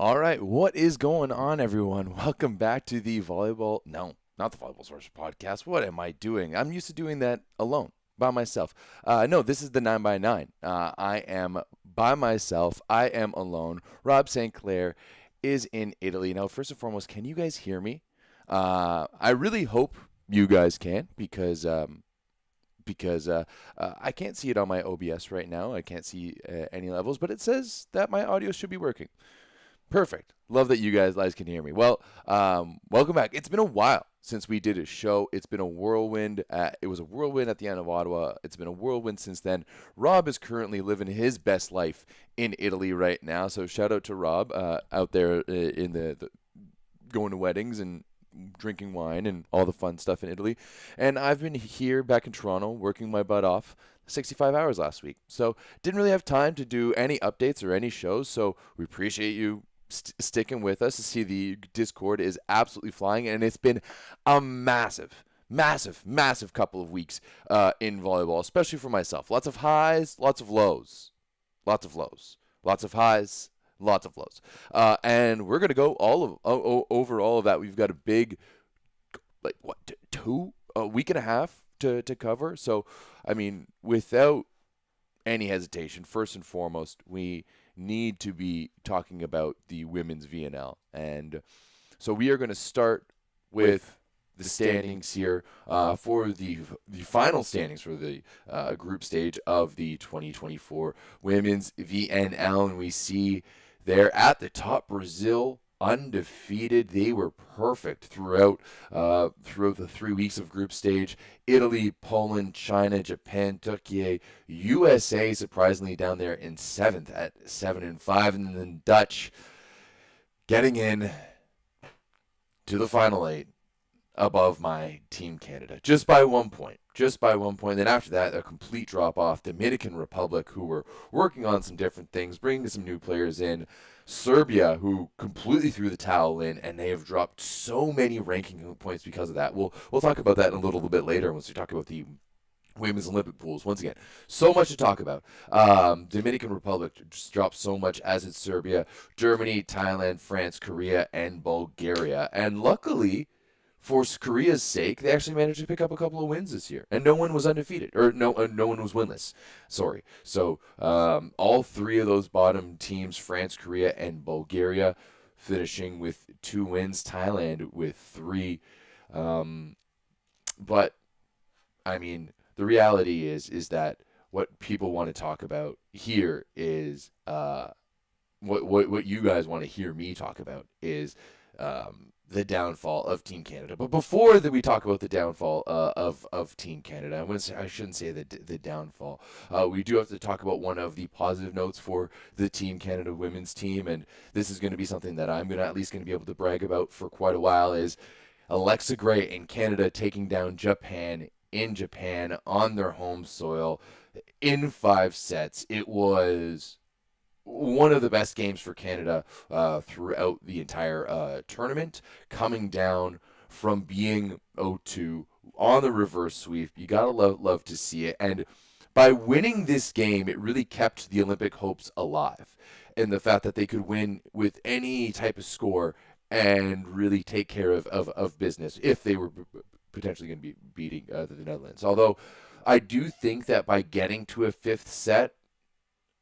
All right, what is going on, everyone? Welcome back to the volleyball. No, not the Volleyball Source podcast. What am I doing? I'm used to doing that alone, by myself. No, this is the 9 by 9 I am by myself. I am alone. Rob St. Clair is in Italy. Now, first and foremost, can you guys hear me? I really hope you guys can because I can't see it on my OBS right now. I can't see any levels, but it says that my audio should be working. Perfect. Love that you guys can hear me. Well, welcome back. It's been a while since we did a show. It's been a whirlwind. It was a whirlwind at the end of Ottawa. It's been a whirlwind since then. Rob is currently living his best life in Italy right now. So shout out to Rob out there in the going to weddings and drinking wine and all the fun stuff in Italy. And I've been here back in Toronto working my butt off 65 hours last week. So didn't really have time to do any updates or any shows. So we appreciate you sticking with us to see the Discord is absolutely flying, and it's been a massive couple of weeks in volleyball, especially for myself. Lots of highs, lots of lows, lots of highs, lots of lows, and we're gonna go over all of that. We've got a big, like what, a week and a half to cover. So, I mean, without any hesitation, first and foremost, we need to be talking about the women's VNL. And so we are going to start with the standings here for the final standings for the group stage of the 2024 women's VNL. And we see there at the top, Brazil undefeated. They were perfect throughout the 3 weeks of group stage. Italy, Poland, China, Japan, Turkey, USA surprisingly down there in seventh at 7-5, and then Dutch getting in to the final eight above my team Canada just by 1 point. Then after that, a complete drop off. Dominican Republic, who were working on some different things, bringing some new players in. Serbia, who completely threw the towel in, and they have dropped so many ranking points because of that. We'll talk about that in a little bit later once we talk about the women's Olympic pools. Once again, so much to talk about. Dominican Republic just dropped so much, as in Serbia, Germany, Thailand, France, Korea, and Bulgaria. And luckily, for Korea's sake, they actually managed to pick up a couple of wins this year, and no one was undefeated, or no one was winless. Sorry. So all three of those bottom teams, France, Korea, and Bulgaria, finishing with 2 wins. Thailand with 3. But I mean, the reality is that what people want to talk about here is what you guys want to hear me talk about is the downfall of Team Canada. But before that, we talk about the downfall of Team Canada, I shouldn't say the downfall. We do have to talk about one of the positive notes for the Team Canada women's team, and this is going to be something that I'm at least going to be able to brag about for quite a while, is Alexa Gray in Canada taking down Japan in Japan on their home soil in 5 sets. It was one of the best games for Canada throughout the entire tournament, coming down from being 0-2 on the reverse sweep. You gotta love to see it. And by winning this game, it really kept the Olympic hopes alive, and the fact that they could win with any type of score and really take care of business if they were potentially going to be beating the Netherlands. Although I do think that by getting to a 5th set,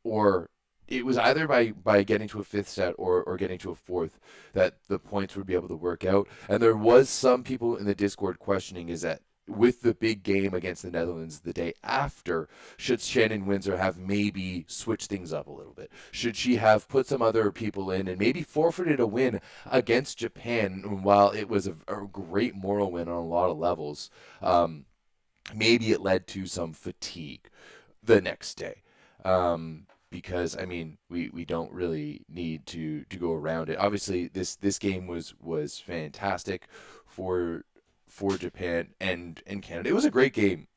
or it was either by getting to a 5th set or getting to a 4th, that the points would be able to work out. And there was some people in the Discord questioning is that with the big game against the Netherlands the day after, should Shannon Windsor have maybe switched things up a little bit? Should she have put some other people in and maybe forfeited a win against Japan while it was a great moral win on a lot of levels? Maybe it led to some fatigue the next day. Because I mean, we don't really need to go around it. Obviously, this game was fantastic for Japan and Canada. It was a great game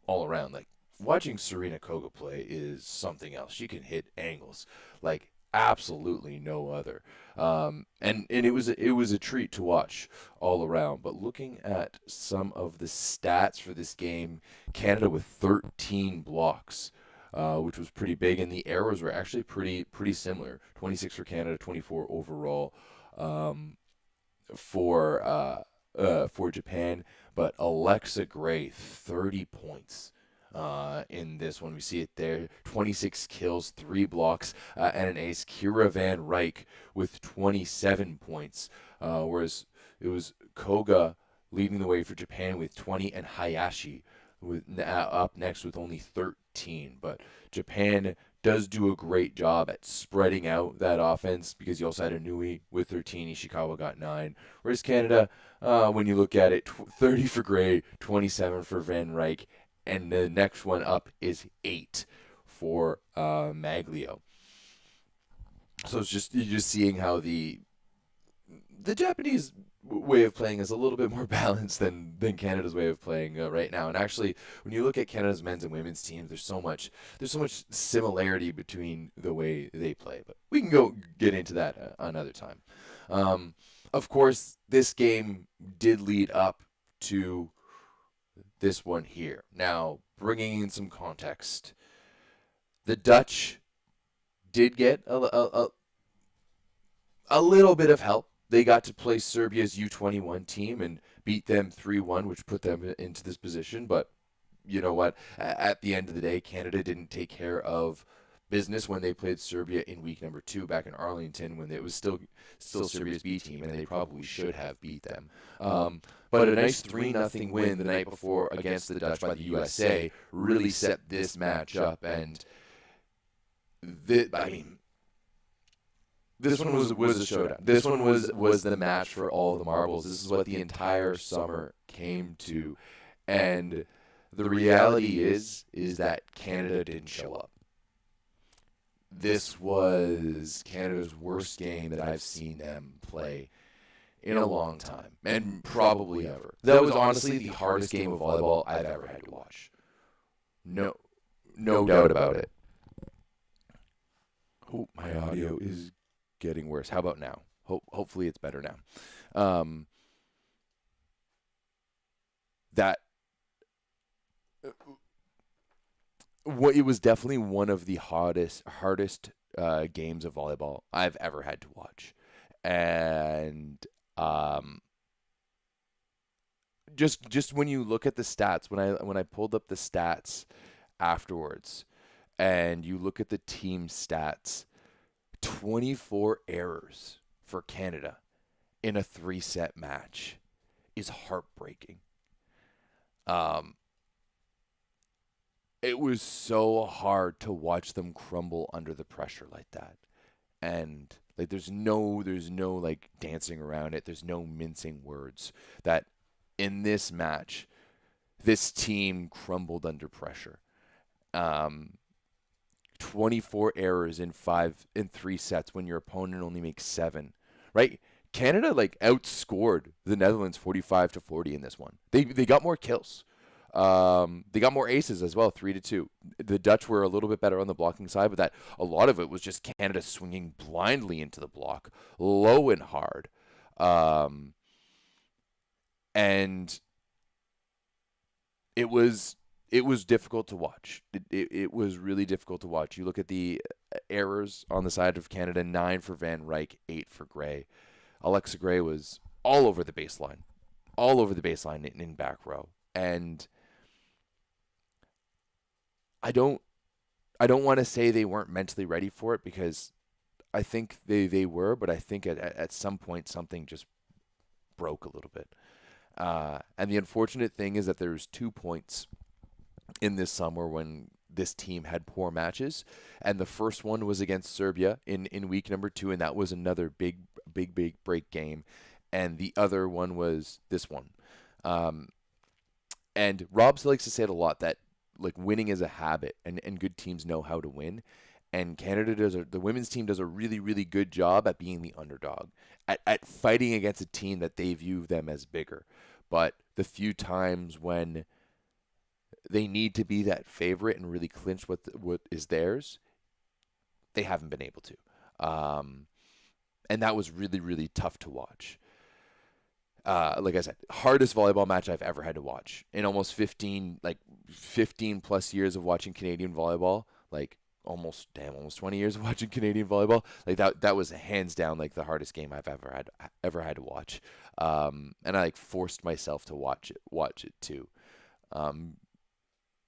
all around. Like, watching Serena Koga play is something else. She can hit angles like absolutely no other. And it was a treat to watch all around. But looking at some of the stats for this game, Canada with 13 blocks. which was pretty big, and the errors were actually pretty similar. 26 for Canada, 24 overall for Japan. But Alexa Gray, 30 points. In this one, we see it there. 26 kills, 3 blocks, and an ace. Kira Van Ryk with 27 points, whereas it was Koga leading the way for Japan with 20, and Hayashi with up next with only 13. But Japan does do a great job at spreading out that offense, because you also had Inui with 13, Ishikawa got 9. Whereas Canada, when you look at it, 30 for Gray, 27 for Van Ryk, and the next one up is 8 for Maglio. So it's just, you're just seeing how the Japanese way of playing is a little bit more balanced than Canada's way of playing right now. And actually, when you look at Canada's men's and women's teams, there's so much similarity between the way they play. But we can go get into that another time. Of course, this game did lead up to this one here. Now, bringing in some context, the Dutch did get a little bit of help. They got to play Serbia's U21 team and beat them 3-1, which put them into this position. But you know what? At the end of the day, Canada didn't take care of business when they played Serbia in week number 2 back in Arlington, when it was still Serbia's B team, and they probably should have beat them. But a nice 3-0 win the night before against the Dutch by the USA really set this match up. And this one was a showdown. This one was the match for all the marbles. This is what the entire summer came to. And the reality is that Canada didn't show up. This was Canada's worst game that I've seen them play in a long time, and probably ever. That was honestly the hardest game of volleyball I've ever had to watch. No doubt about it. Oh, my audio is getting worse. How about now? Hopefully it's better now. It was definitely one of the hardest games of volleyball I've ever had to watch. And just when you look at the stats, when I pulled up the stats afterwards, and you look at the team stats, 24 errors for Canada in a 3-set match is heartbreaking. It was so hard to watch them crumble under the pressure like that. And like there's no like dancing around it. There's no mincing words. That in this match, this team crumbled under pressure. 24 errors in 3 sets when your opponent only makes 7. Right? Canada like outscored the Netherlands 45-40 in this one. They got more kills. They got more aces as well, 3-2. The Dutch were a little bit better on the blocking side, but a lot of it was just Canada swinging blindly into the block, low and hard. And it was difficult to watch. It was really difficult to watch. You look at the errors on the side of Canada: 9 for Van Ryk, 8 for Gray. Alexa Gray was all over the baseline in back row. And I don't want to say they weren't mentally ready for it, because I think they were, but I think at some point something just broke a little bit. And the unfortunate thing is that there's 2 points in this summer when this team had poor matches, and the first one was against Serbia in week number 2, and that was another big break game, and the other one was this one. And Rob likes to say it a lot, that like winning is a habit, and good teams know how to win. And the women's team does a really, really good job at being the underdog, at fighting against a team that they view them as bigger. But the few times when they need to be that favorite and really clinch what is theirs, they haven't been able to. And that was really, really tough to watch. Like I said, hardest volleyball match I've ever had to watch in almost 15 plus years of watching Canadian volleyball. like almost 20 years of watching Canadian volleyball. Like that was hands down like the hardest game I've ever had to watch. And I like forced myself to watch it too. Um,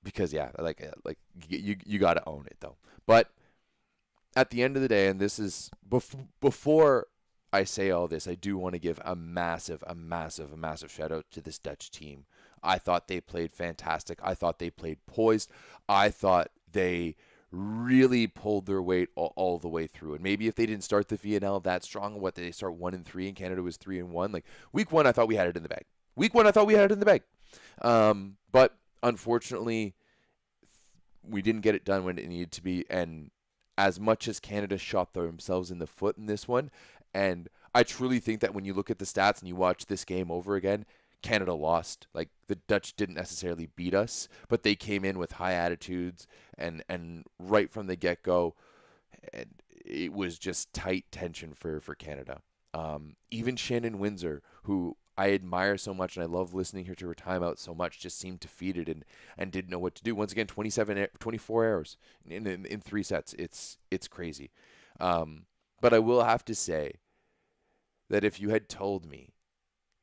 because yeah, like you got to own it though. But at the end of the day, and this is before I say all this, I do want to give a massive shout out to this Dutch team. I thought they played fantastic. I thought they played poised. I thought they really pulled their weight all the way through. And maybe if they didn't start the VNL that strong, what did they start 1-3 and Canada was 3-1? Like week one, I thought we had it in the bag. But unfortunately, we didn't get it done when it needed to be. And as much as Canada shot themselves in the foot in this one, and I truly think that when you look at the stats and you watch this game over again, Canada lost. Like the Dutch didn't necessarily beat us, but they came in with high attitudes and right from the get-go, and it was just tight tension for Canada. Even Shannon Windsor, who I admire so much and I love listening to her timeout so much, just seemed defeated and didn't know what to do. Once again, 24 errors in 3 sets. It's crazy. But I will have to say that if you had told me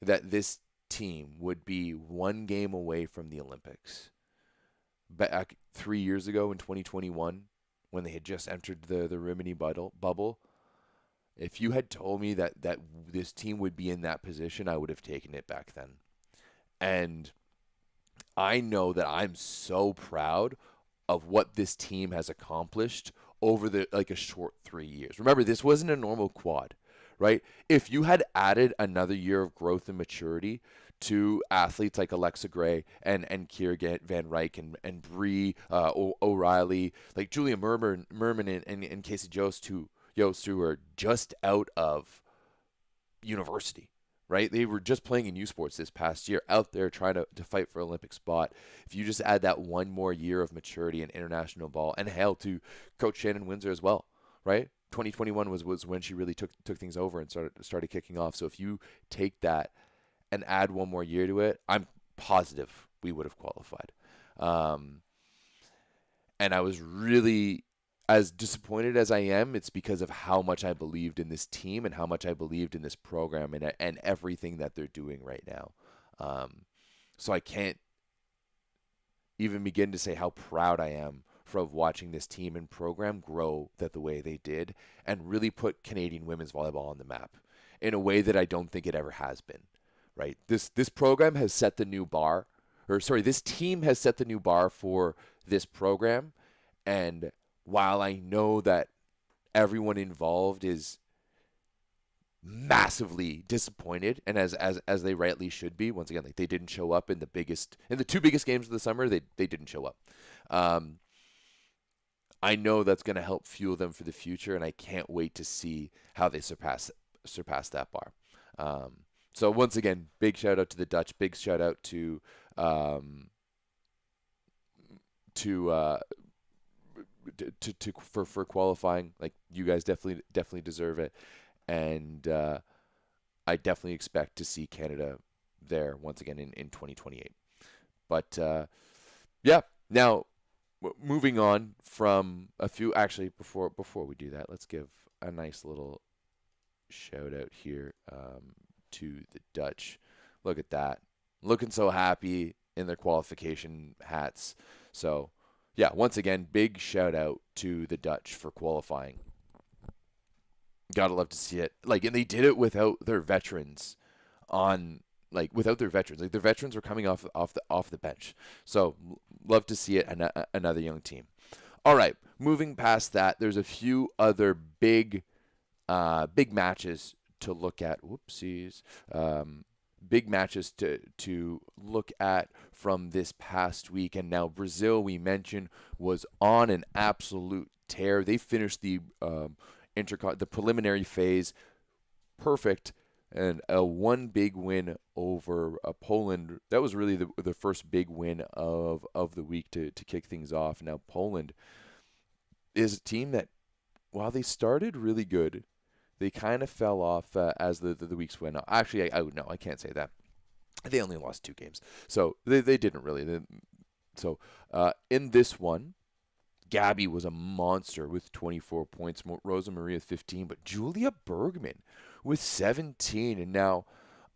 that this team would be 1 game away from the Olympics back 3 years ago in 2021 when they had just entered the Rimini bubble, if you had told me that this team would be in that position, I would have taken it back then. And I know that I'm so proud of what this team has accomplished over a short 3 years. Remember, this wasn't a normal quad, right? If you had added another year of growth and maturity to athletes like Alexa Gray and Kira Van Ryk and Bree O'Reilly, like Julia Merman and Casey Jost, who are just out of university, right? They were just playing in U Sports this past year, out there trying to fight for Olympic spot. If you just add that 1 more year of maturity in international ball, and hell to Coach Shannon Windsor as well, right? 2021 was when she really took things over and started kicking off. So if you take that and add 1 more year to it, I'm positive we would have qualified. And I was really, as disappointed as I am, it's because of how much I believed in this team and how much I believed in this program and everything that they're doing right now. So I can't even begin to say how proud I am from watching this team and program grow the way they did and really put Canadian women's volleyball on the map in a way that I don't think it ever has been, right? This program has set the new bar, this team has set the new bar for this program. And while I know that everyone involved is massively disappointed, and as they rightly should be, once again, like they didn't show up in the 2 biggest games of the summer, they didn't show up. I know that's going to help fuel them for the future, and I can't wait to see how they surpass that bar. So once again, big shout out to the Dutch, big shout out to for qualifying. Like, you guys definitely deserve it, and I definitely expect to see Canada there once again in 2028. But yeah, now moving on from a few. Actually, before we do that, let's give a nice little shout out here to the Dutch. Look at that, looking so happy in their qualification hats. So yeah, once again, big shout out to the Dutch for qualifying. Gotta love to see it. Like, and they did it without their veterans without their veterans. Like, their veterans were coming off the bench. So love to see it. Another young team. All right, moving past that, there's a few other big matches to look at. Whoopsies. Big matches to look at from this past week. And now Brazil, we mentioned, was on an absolute tear. They finished the preliminary phase perfect, and a 1 big win over Poland. That was really the first big win of the week to kick things off. Now Poland is a team that, while they started really good, they kind of fell off as the weeks went on. Actually, I can't say that. They only lost 2 games, so they didn't really. So in this one, Gabby was a monster with 24 points. Rosa Maria with 15, but Julia Bergman with 17. And now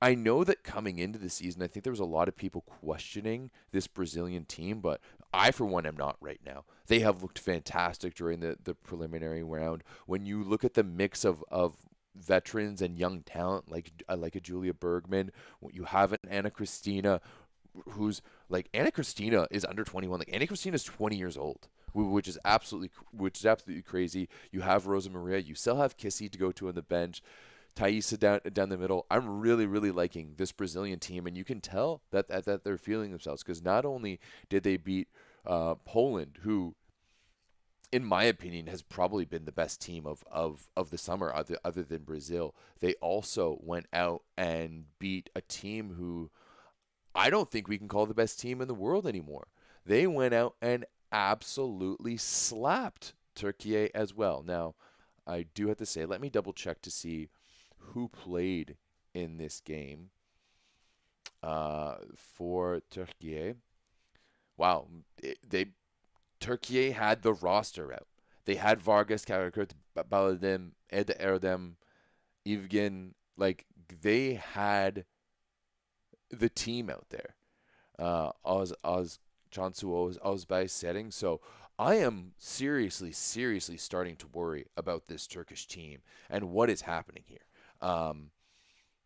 I know that coming into the season, I think there was a lot of people questioning this Brazilian team, but I, for one, am not right now. They have looked fantastic during the preliminary round. When you look at the mix of veterans and young talent like a Julia Bergman, you have an Anna Cristina, who's like Anna Cristina is under 21. Like Anna Cristina is 20 years old, which is absolutely crazy. You have Rosa Maria, you still have Kissy to go to on the bench. Thaisa down the middle. I'm really, really liking this Brazilian team, and you can tell that they're feeling themselves because not only did they beat Poland, who, in my opinion, has probably been the best team of the summer other than Brazil, they also went out and beat a team who I don't think we can call the best team in the world anymore. They went out and absolutely slapped Turkey as well. Now, I do have to say, let me double check to see who played in this game for Turkey. Wow, Turkey had the roster out. They had Vargas, Karakurt, Baladim, Ed Erdem, Evgen. Like they had the team out there. Oz Chansu Ozbay setting. So I am seriously starting to worry about this Turkish team and what is happening here.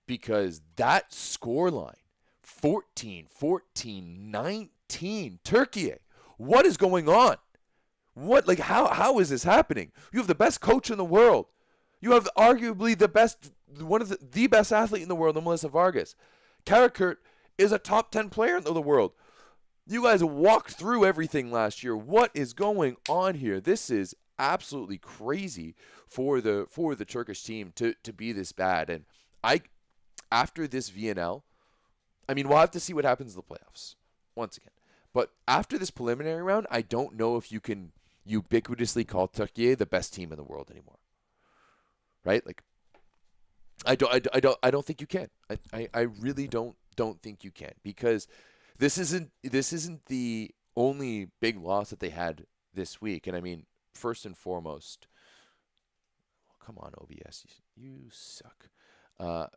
Because that scoreline, 14-14-19, Turkey. What is going on? How is this happening? You have the best coach in the world. You have arguably one of the best athlete in the world, Melissa Vargas. Karakurt is a top 10 player in the world. You guys walked through everything last year. What is going on here? This is absolutely crazy for the Turkish team to be this bad. And after this VNL, I mean, we'll have to see what happens in the playoffs once again. But after this preliminary round, I don't know if you can ubiquitously call Turkey the best team in the world anymore. Right? Like I don't think you can. I really don't think you can, because this isn't the only big loss that they had this week. And I mean, first and foremost, come on, OBS, you suck.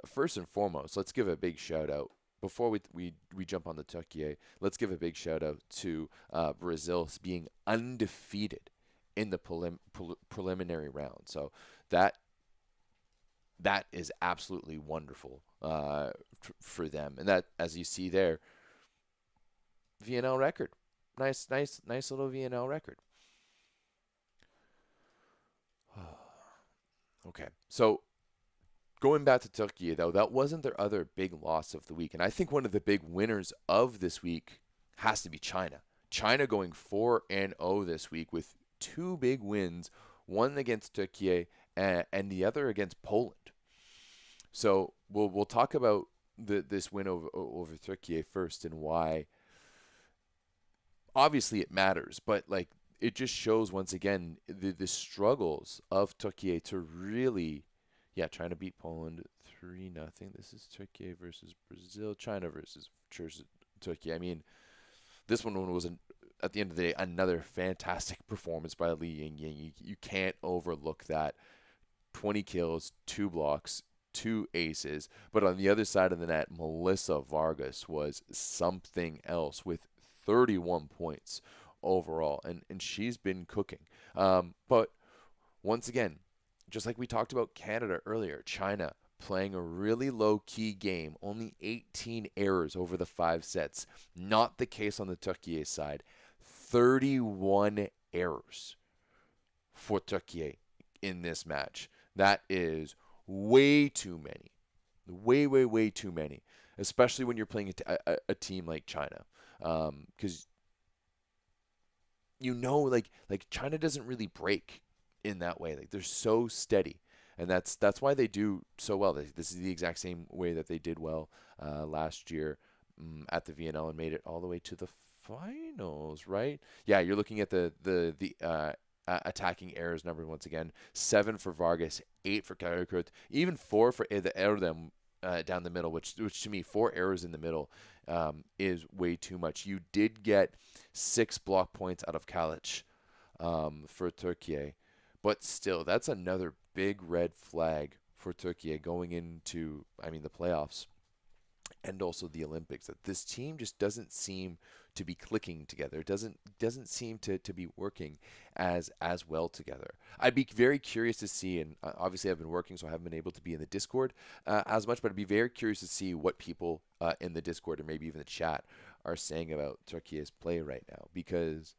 First and foremost, let's give a big shout out before we jump on the Turkey. Let's give a big shout out to Brazil being undefeated in the preliminary round. So that is absolutely wonderful for them. And that, as you see there, VNL record. Nice little VNL record. Okay, so going back to Turkey, though, that wasn't their other big loss of the week. And I think one of the big winners of this week has to be China. China going 4-0 this week with two big wins, one against Turkey and the other against Poland. So we'll talk about this win over Turkey first and why. Obviously, it matters, but like it just shows once again the struggles of Turkey to really, trying to beat Poland 3-0. This is Turkey versus Brazil, China versus Turkey. I mean, this one was at the end of the day another fantastic performance by Li Yingying. You can't overlook that. 20 kills, 2 blocks, 2 aces. But on the other side of the net, Melissa Vargas was something else with 31 points overall, and she's been cooking. But once again, just like we talked about Canada earlier, China playing a really low-key game, only 18 errors over the 5 sets. Not the case on the Turkey side. 31 errors for Turkey in this match. That is way too many. Way too many. Especially when you're playing a team like China. Because like China doesn't really break in that way. Like they're so steady. And that's why they do so well. This is the exact same way that they did well last year at the VNL and made it all the way to the finals, right? Yeah, you're looking at the attacking errors number once again. 7 for Vargas, 8 for Karakurt, even 4 for the Erdem down the middle, which to me, 4 errors in the middle is way too much. You did get 6 block points out of Kalic. for Turkey. But still, that's another big red flag for Turkey going into, I mean, the playoffs and also the Olympics. That this team just doesn't seem to be clicking together. It doesn't seem to be working as well together. I'd be very curious to see, and obviously I've been working, so I haven't been able to be in the Discord as much. But I'd be very curious to see what people in the Discord or maybe even the chat are saying about Turkey's play right now, because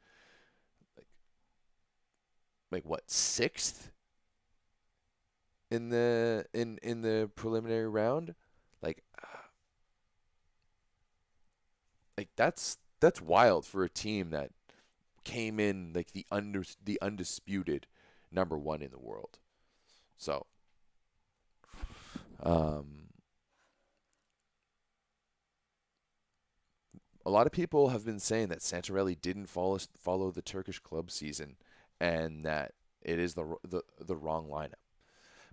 like like what, sixth in the preliminary round, like that's wild for a team that came in like the undisputed number one in the world. So, um, a lot of people have been saying that Santarelli didn't follow the Turkish club season, and that it is the wrong lineup.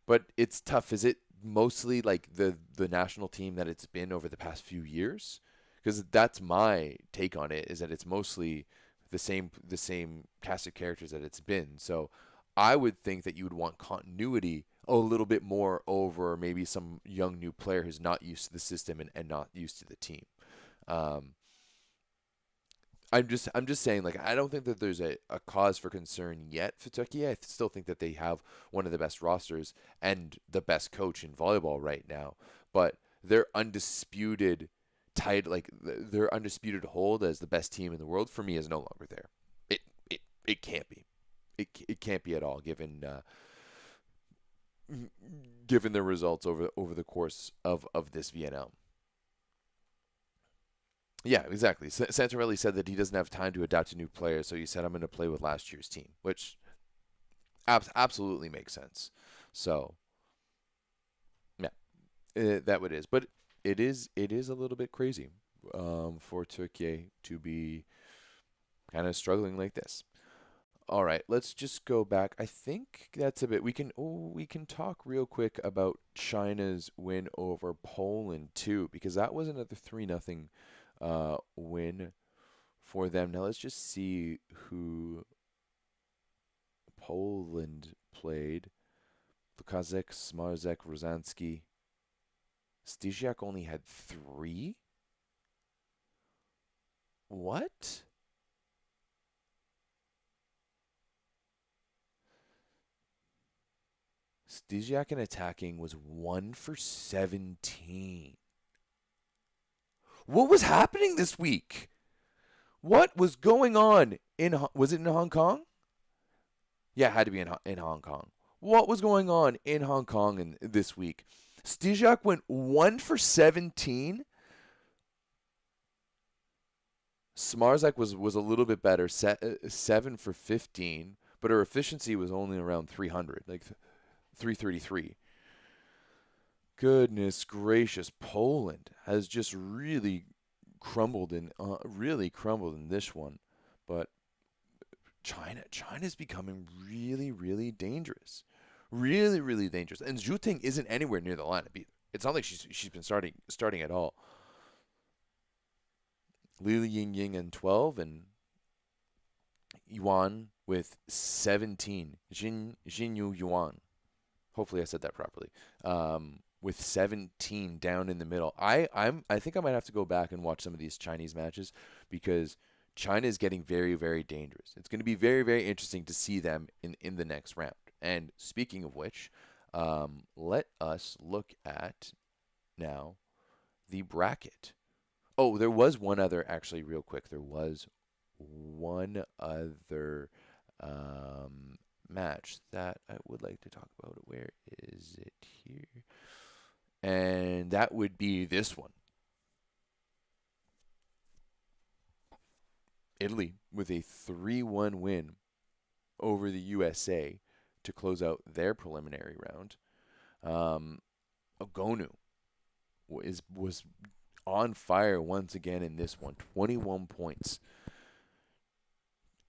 But it's tough. Is it mostly like the national team that it's been over the past few years? Because that's my take on it, is that it's mostly the same cast of characters that it's been. So I would think that you would want continuity a little bit more over maybe some young new player who's not used to the system and not used to the team. Um, I'm just saying, like, I don't think that there's a cause for concern yet for Turkey. I still think that they have one of the best rosters and the best coach in volleyball right now. But their undisputed their undisputed hold as the best team in the world for me is no longer there. It it can't be. It can't be at all, given the results over the course of this VNL. Yeah, exactly. Santarelli said that he doesn't have time to adapt to new players, so he said, "I'm going to play with last year's team," which absolutely makes sense. So, yeah, that what it is. But it is a little bit crazy for Turkey to be kind of struggling like this. All right, let's just go back. I think that's a bit. We can talk real quick about China's win over Poland too, because that was another 3-0 win for them. Now let's just see who Poland played. Lukasek, Smarzek, Rozansky. Stysiak only had 3? What? Stysiak in attacking was 1 for 17. What was happening this week? What was going on was it in Hong Kong? Yeah, it had to be in Hong Kong. What was going on in Hong Kong this week? Stijak went 1 for 17. Smarzak was a little bit better, 7 for 15, but her efficiency was only around 300, like 333. Goodness gracious, Poland has just really crumbled in this one. But China's becoming really dangerous. Really dangerous. And Zhu Ting isn't anywhere near the lineup either. It's not like she's been starting at all. Li Yingying and 12, and Yuan with 17. Jinyu Yuan. Hopefully I said that properly. With 17 down in the middle. I think I might have to go back and watch some of these Chinese matches, because China is getting very dangerous. It's going to be very interesting to see them in the next round. And speaking of which, let us look at now the bracket. Oh, there was one other, actually, real quick. There was one other match that I would like to talk about. Where is it here? And that would be this one. Italy with a 3-1 win over the USA to close out their preliminary round. Ogonu was on fire once again in this one. 21 points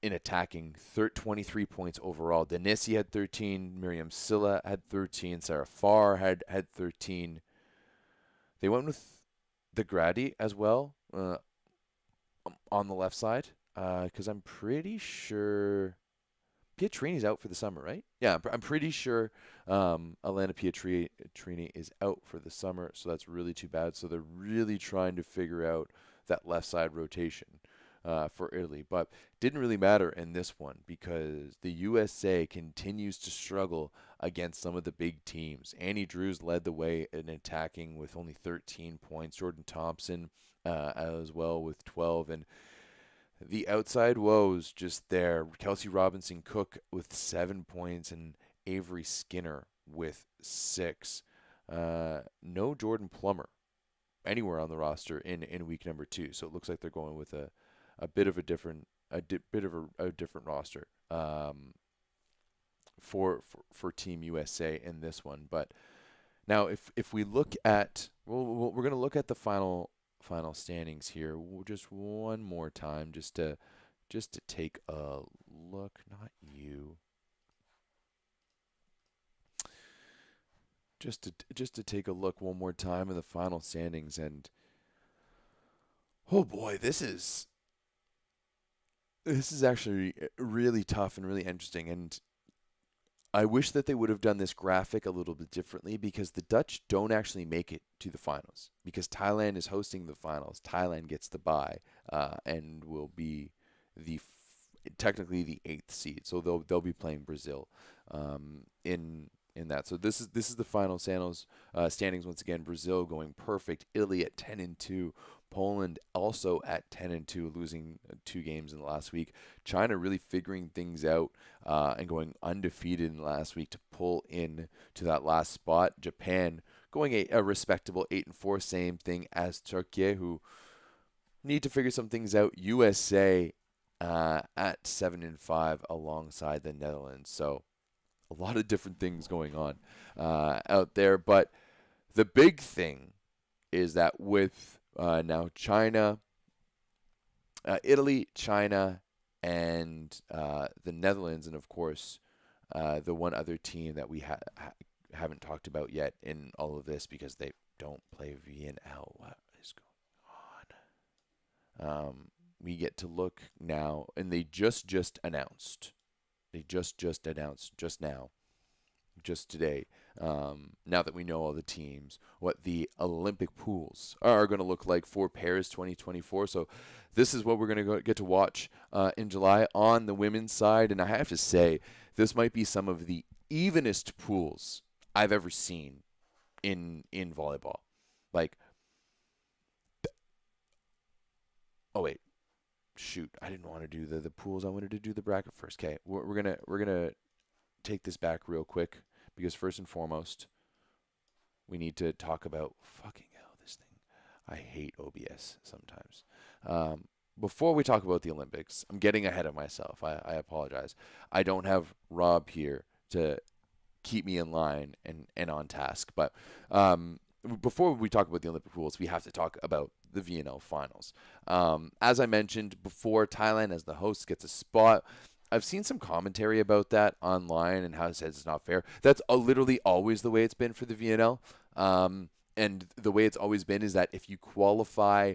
in attacking, 23 points overall. Denisi had 13, Miriam Silla had 13, Sarah Farr had 13. They went with the Grady as well on the left side, because I'm pretty sure Pietrini's out for the summer, right? Yeah, I'm pretty sure Alana Pietrini is out for the summer, so that's really too bad. So they're really trying to figure out that left side rotation for Italy, but didn't really matter in this one because the USA continues to struggle against some of the big teams. Annie Drews led the way in attacking with only 13 points. Jordan Thompson as well with 12, and the outside woes just there. Kelsey Robinson Cook with 7 points and Avery Skinner with 6. No Jordan Plummer anywhere on the roster in week number 2. So it looks like they're going with a bit of a different a different roster for Team USA in this one. But now if we look at we're going to look at the final standings here just one more time just to take a look. Not you. Just to take a look one more time in the final standings, and oh boy, this is actually really tough and really interesting. And I wish that they would have done this graphic a little bit differently because the Dutch don't actually make it to the finals because Thailand is hosting the finals. Thailand gets the bye and will be technically the 8th seed. So they'll be playing Brazil in that. So this is the final standings once again. Brazil going perfect. Italy at 10-2. Poland also at 10-2, losing 2 games in the last week. China really figuring things out and going undefeated in the last week to pull in to that last spot. Japan going a respectable 8-4, same thing as Turkey, who need to figure some things out. USA at 7-5 alongside the Netherlands. So a lot of different things going on out there. But the big thing is that with now China, Italy, China, and the Netherlands, and of course the one other team that we haven't talked about yet in all of this because they don't play VNL. What is going on? We get to look now, and they just announced. They just announced just now, just today, now that we know all the teams, what the Olympic pools are going to look like for Paris 2024. So this is what we're going to get to watch in July on the women's side. And I have to say, this might be some of the evenest pools I've ever seen in volleyball. Like, oh wait, shoot, I didn't want to do the pools. I wanted to do the bracket first. Okay, we're gonna take this back real quick because first and foremost, we need to talk about fucking hell. This thing, I hate OBS sometimes. Before we talk about the Olympics, I'm getting ahead of myself. I apologize. I don't have Rob here to keep me in line and on task. But before we talk about the Olympic pools, we have to talk about the VNL finals. As I mentioned before, Thailand as the host gets a spot. I've seen some commentary about that online and how it says it's not fair. That's literally always the way it's been for the VNL. And the way it's always been is that if you qualify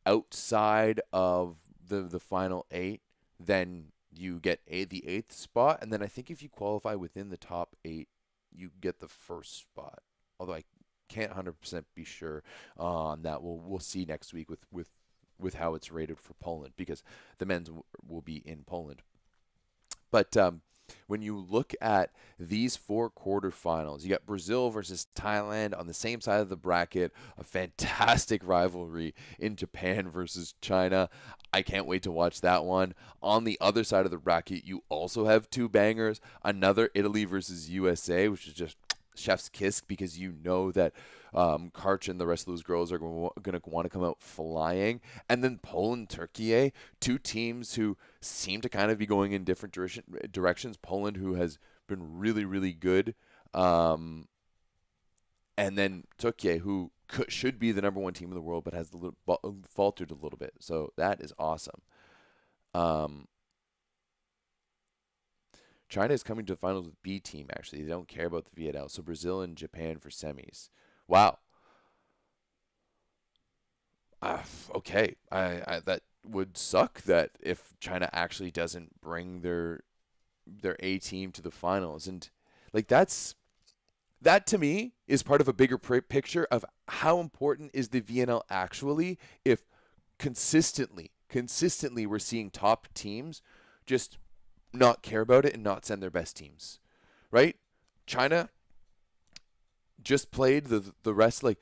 outside of the final 8, then you get the 8th spot. And then I think if you qualify within the top 8, you get the first spot. Although I can't 100% be sure on that. We'll see next week with how it's rated for Poland because the men's will be in Poland. But when you look at these 4 quarterfinals, you got Brazil versus Thailand on the same side of the bracket, a fantastic rivalry in Japan versus China. I can't wait to watch that one. On the other side of the bracket, you also have 2 bangers, another Italy versus USA, which is just chef's kiss because you know that Karch and the rest of those girls are going to want to come out flying. And then Poland, Turkey, 2 teams who seem to kind of be going in different directions. Poland, who has been really, really good. And then Turkey, who should be the number 1 team in the world, but has faltered a little bit. So that is awesome. China is coming to the finals with B team, actually. They don't care about the VNL. So Brazil and Japan for semis. Wow. Okay. I that would suck that if China actually doesn't bring their their A team to the finals, and like that to me is part of a bigger picture of how important is the VNL actually if consistently we're seeing top teams just not care about it and not send their best teams, right? China just played the rest like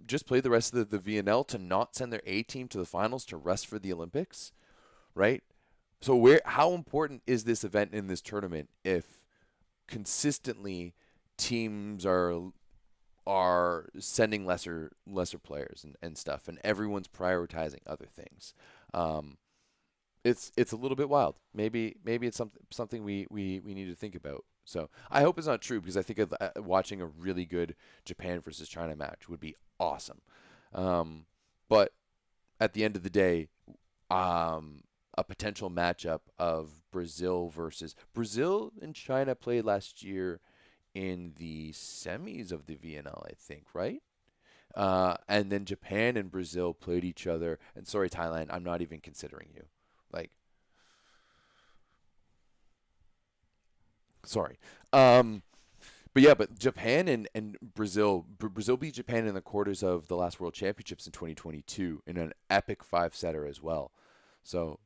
just played the rest of the VNL to not send their A team to the finals to rest for the Olympics, right? So how important is this event in this tournament if consistently teams are sending lesser players and stuff, and everyone's prioritizing other things. Um, it's a little bit wild. Maybe it's something we need to think about. So I hope it's not true because I think watching a really good Japan versus China match would be awesome. But at the end of the day, a potential matchup of Brazil and China played last year in the semis of the VNL, I think, right? And then Japan and Brazil played each other. And sorry, Thailand, I'm not even considering you. Like, sorry. Um, but yeah, but Japan and Brazil beat Japan in the quarters of the last World Championships in 2022 in an epic five-setter as well. So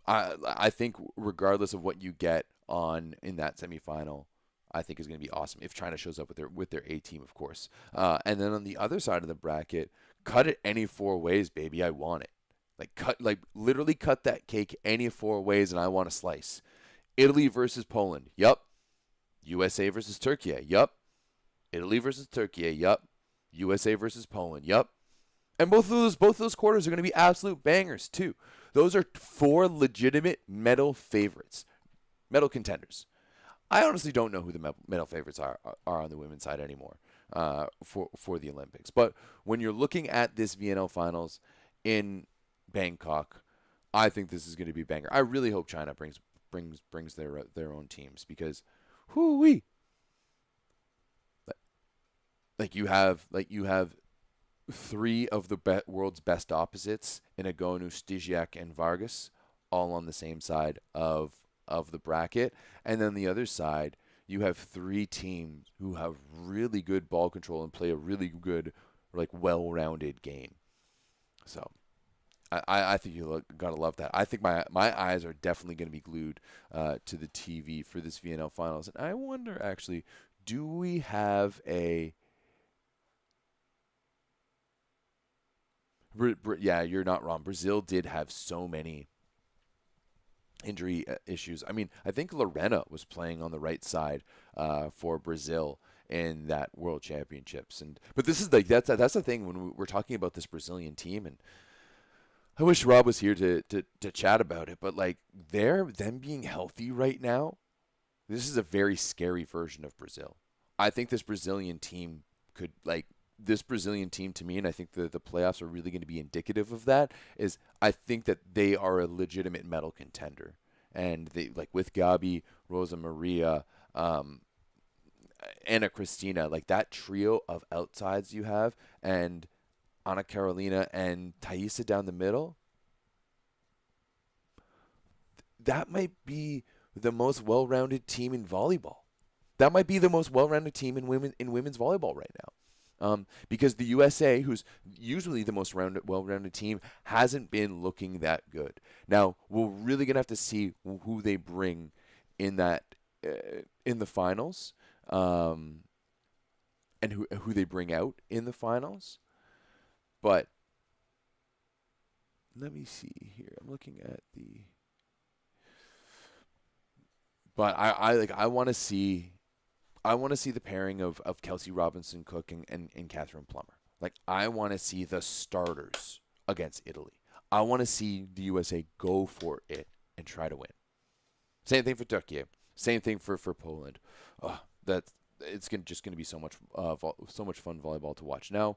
I think regardless of what you get on in that semifinal, I think is going to be awesome if China shows up with their A team, of course. And then on the other side of the bracket, cut it any four ways, baby. I want it. Literally cut that cake any four ways, and I want a slice. Italy versus Poland. Yup. USA versus Turkey. Yup. Italy versus Turkey. Yup. USA versus Poland. Yup. And both of those quarters are going to be absolute bangers too. Those are four legitimate medal favorites, medal contenders. I honestly don't know who the medal favorites are on the women's side anymore for the Olympics. But when you're looking at this VNL finals in Bangkok, I think this is going to be a banger. I really hope China brings their own teams because, whoo wee, like you have three of the world's best opposites in Agonu, Stysiak, and Vargas, all on the same side of the bracket, and then the other side you have three teams who have really good ball control and play a really good, like well-rounded game. So I think you gotta love that. I think my eyes are definitely going to be glued to the TV for this VNL finals, and I wonder actually, do we have a yeah, you're not wrong. Brazil did have so many injury issues. I mean, I think Lorena was playing on the right side for Brazil in that World Championships, and but this is like that's the thing when we're talking about this Brazilian team, and I wish Rob was here to chat about it, but like them being healthy right now, this is a very scary version of Brazil. I think this Brazilian team to me, and I think the playoffs are really going to be indicative of that, is I think that they are a legitimate medal contender. And they like with Gabi, Rosa Maria, Anna Cristina, like that trio of outsides you have, and Ana Carolina and Thaisa down the middle, that might be the most well-rounded team in volleyball. That might be the most well-rounded team in women's volleyball right now. Because the USA, who's usually the most well-rounded team, hasn't been looking that good. Now we're really gonna have to see who they bring in in the finals, and who they bring out in the finals. But let me see here. I'm looking at the. But I want to see. I want to see the pairing of Kelsey Robinson Cook and Catherine Plummer. Like, I want to see the starters against Italy. I want to see the USA go for it and try to win. Same thing for Turkey. Same thing for Poland. It's just going to be so much fun volleyball to watch. Now,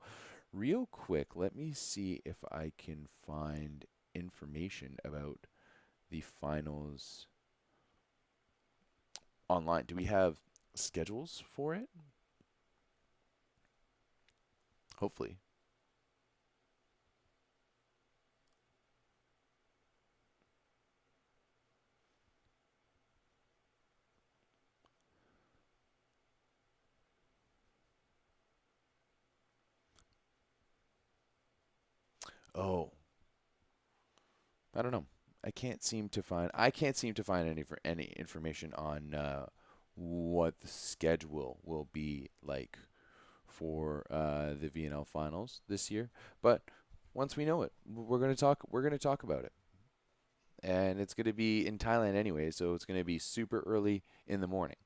real quick, let me see if I can find information about the finals online. Do we have schedules for it? Hopefully. Oh, I don't know. I can't seem to find any information on what the schedule will be like for the VNL finals this year. But once we know it, we're going to talk. We're going to talk about it, and it's going to be in Thailand anyway, so it's going to be super early in the morning.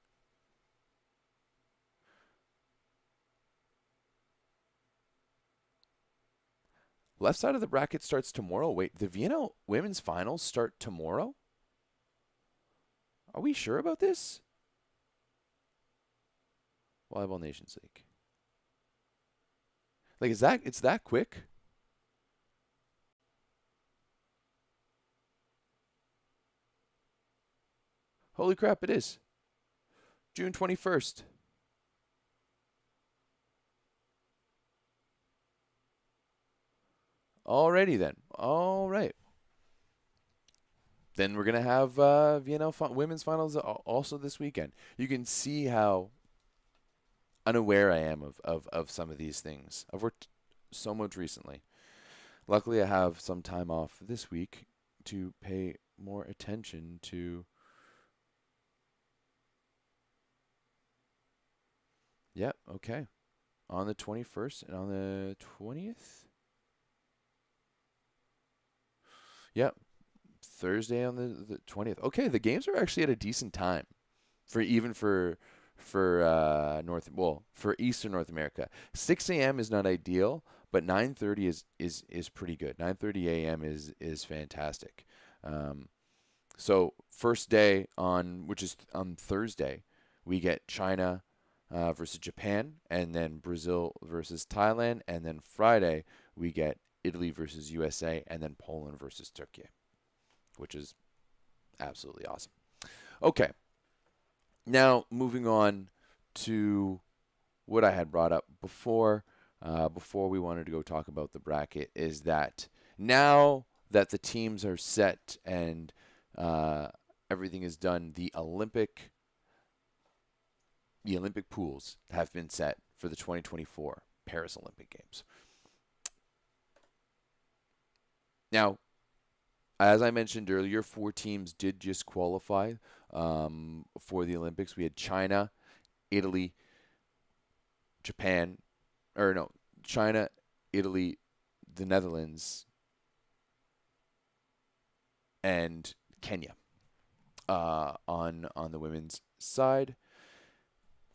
Left side of the bracket starts tomorrow. Wait, the VNL women's finals start tomorrow? Are we sure about this? Volleyball Nations League. Like, is that it's that quick? Holy crap, it is. June 21st. Alrighty then. All right. Then we're gonna have VNL women's finals also this weekend. You can see how unaware I am of some of these things. I've worked so much recently. Luckily, I have some time off this week to pay more attention to. Yep, okay. On the 21st and on the 20th? Yep, Thursday on the 20th. Okay, the games are actually at a decent time for even for for Eastern North America. 6 a.m. is not ideal, but 9:30 is pretty good. 9:30 a.m. is fantastic. Um, so first day on which is on Thursday, we get China versus Japan, and then Brazil versus Thailand, and then Friday we get Italy versus USA, and then Poland versus Turkey, which is absolutely awesome. Okay, now moving on to what I had brought up before we wanted to go talk about the bracket, is that now that the teams are set and uh, everything is done, the Olympic pools have been set for the 2024 Paris Olympic Games. Now, as I mentioned earlier, four teams did just qualify for the Olympics. We had China, Italy, Japan, or no, China, Italy, the Netherlands, and Kenya on the women's side.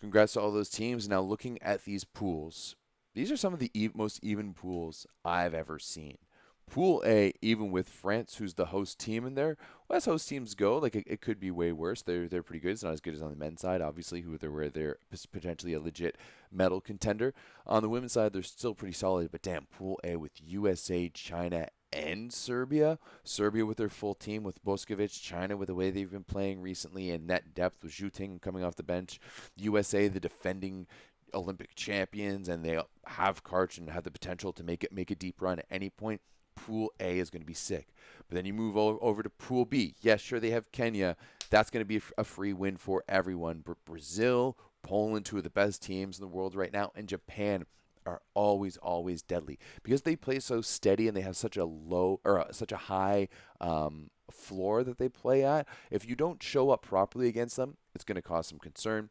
Congrats to all those teams. Now looking at these pools, these are some of the most even pools I've ever seen. Pool A, even with France, who's the host team in there, well, as host teams go, like it could be way worse. They're pretty good. It's not as good as on the men's side, obviously, where they're potentially a legit medal contender. On the women's side, they're still pretty solid. But damn, Pool A with USA, China, and Serbia. Serbia with their full team with Boskovic, China with the way they've been playing recently, and net depth with Zhuting coming off the bench. USA, the defending Olympic champions, and they have Karch and have the potential to make a deep run at any point. Pool A is going to be sick. But then you move over to Pool B. Yes, sure, they have Kenya. That's going to be a free win for everyone. But Brazil, Poland, two of the best teams in the world right now, and Japan are always deadly because they play so steady and they have such a low or such a high floor that they play at. If you don't show up properly against them, it's going to cause some concern.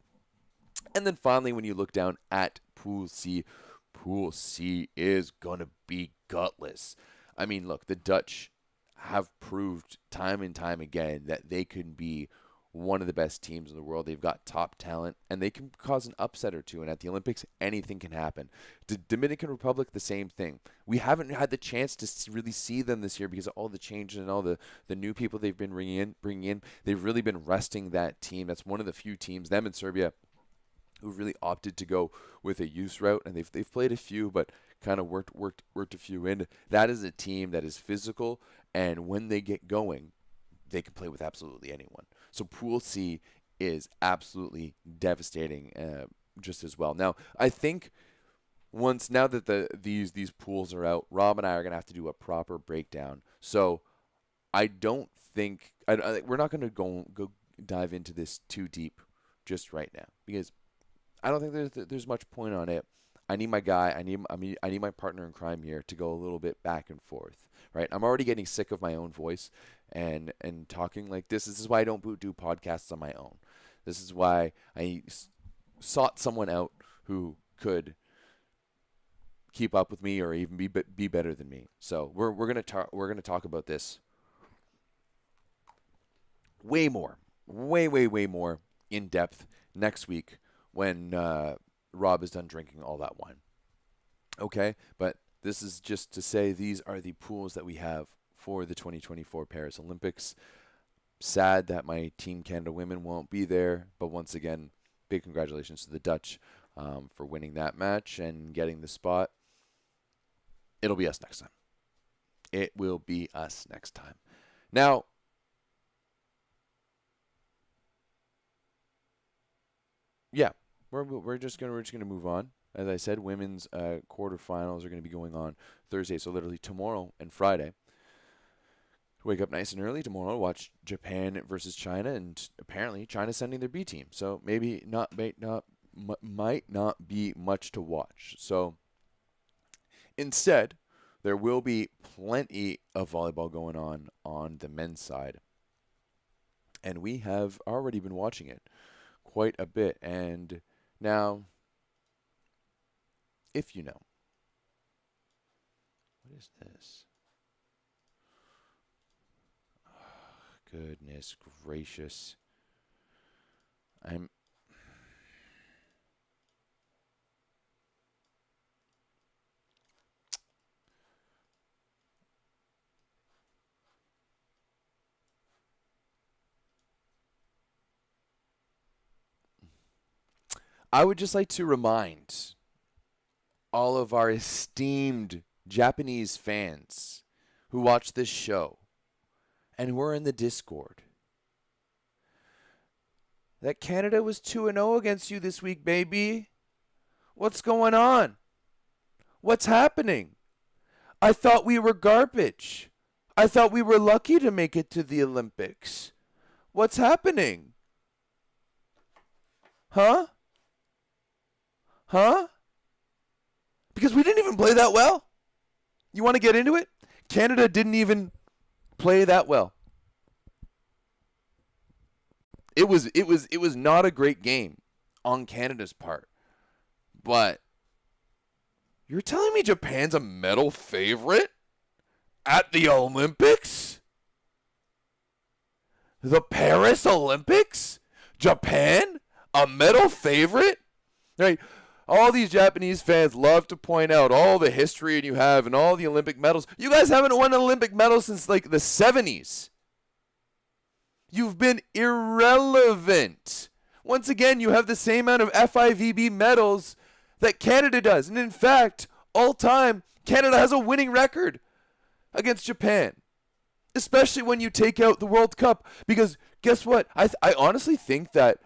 And then finally, when you look down at Pool C is going to be gutless. I mean, look, the Dutch have proved time and time again that they can be one of the best teams in the world. They've got top talent, and they can cause an upset or two. And at the Olympics, anything can happen. The Dominican Republic, the same thing. We haven't had the chance to really see them this year because of all the changes and all the new people they've been bringing in. They've really been resting that team. That's one of the few teams, them and Serbia, who really opted to go with a youth route, and they've played a few, but kind of worked a few in. That is a team that is physical, and when they get going, they can play with absolutely anyone. So Pool C is absolutely devastating, just as well. Now, I think now that these pools are out, Rob and I are gonna have to do a proper breakdown. So I don't think we're not gonna go dive into this too deep just right now because I don't think there's much point on it. I need my guy. I need my partner in crime here to go a little bit back and forth, right? I'm already getting sick of my own voice and talking like this. This is why I don't do podcasts on my own. This is why I sought someone out who could keep up with me or even be better than me. So we're gonna talk about this way more, way more in depth next week when Rob is done drinking all that wine. Okay, but this is just to say these are the pools that we have for the 2024 Paris Olympics. Sad that my Team Canada women won't be there, but once again, big congratulations to the Dutch for winning that match and getting the spot. It'll be us next time. It will be us next time. Now, yeah, we're just gonna move on. As I said, women's quarterfinals are going to be going on Thursday, so literally tomorrow and Friday. Wake up nice and early tomorrow, watch Japan versus China, and apparently China's sending their B team, so maybe might not be much to watch. So instead, there will be plenty of volleyball going on the men's side, and we have already been watching it quite a bit. And now, if you know, what is this? Oh, goodness gracious. I would just like to remind all of our esteemed Japanese fans who watch this show and who are in the Discord that Canada was 2-0 against you this week, baby. What's going on? What's happening? I thought we were garbage. I thought we were lucky to make it to the Olympics. What's happening? Huh? Because we didn't even play that well. You want to get into it? Canada didn't even play that well. It was not a great game on Canada's part. But you're telling me Japan's a medal favorite at the Olympics? The Paris Olympics? Japan? A medal favorite? Right? All these Japanese fans love to point out all the history you have and all the Olympic medals. You guys haven't won an Olympic medal since like the 70s. You've been irrelevant. Once again, you have the same amount of FIVB medals that Canada does. And in fact, all time, Canada has a winning record against Japan. Especially when you take out the World Cup. Because guess what? I honestly think that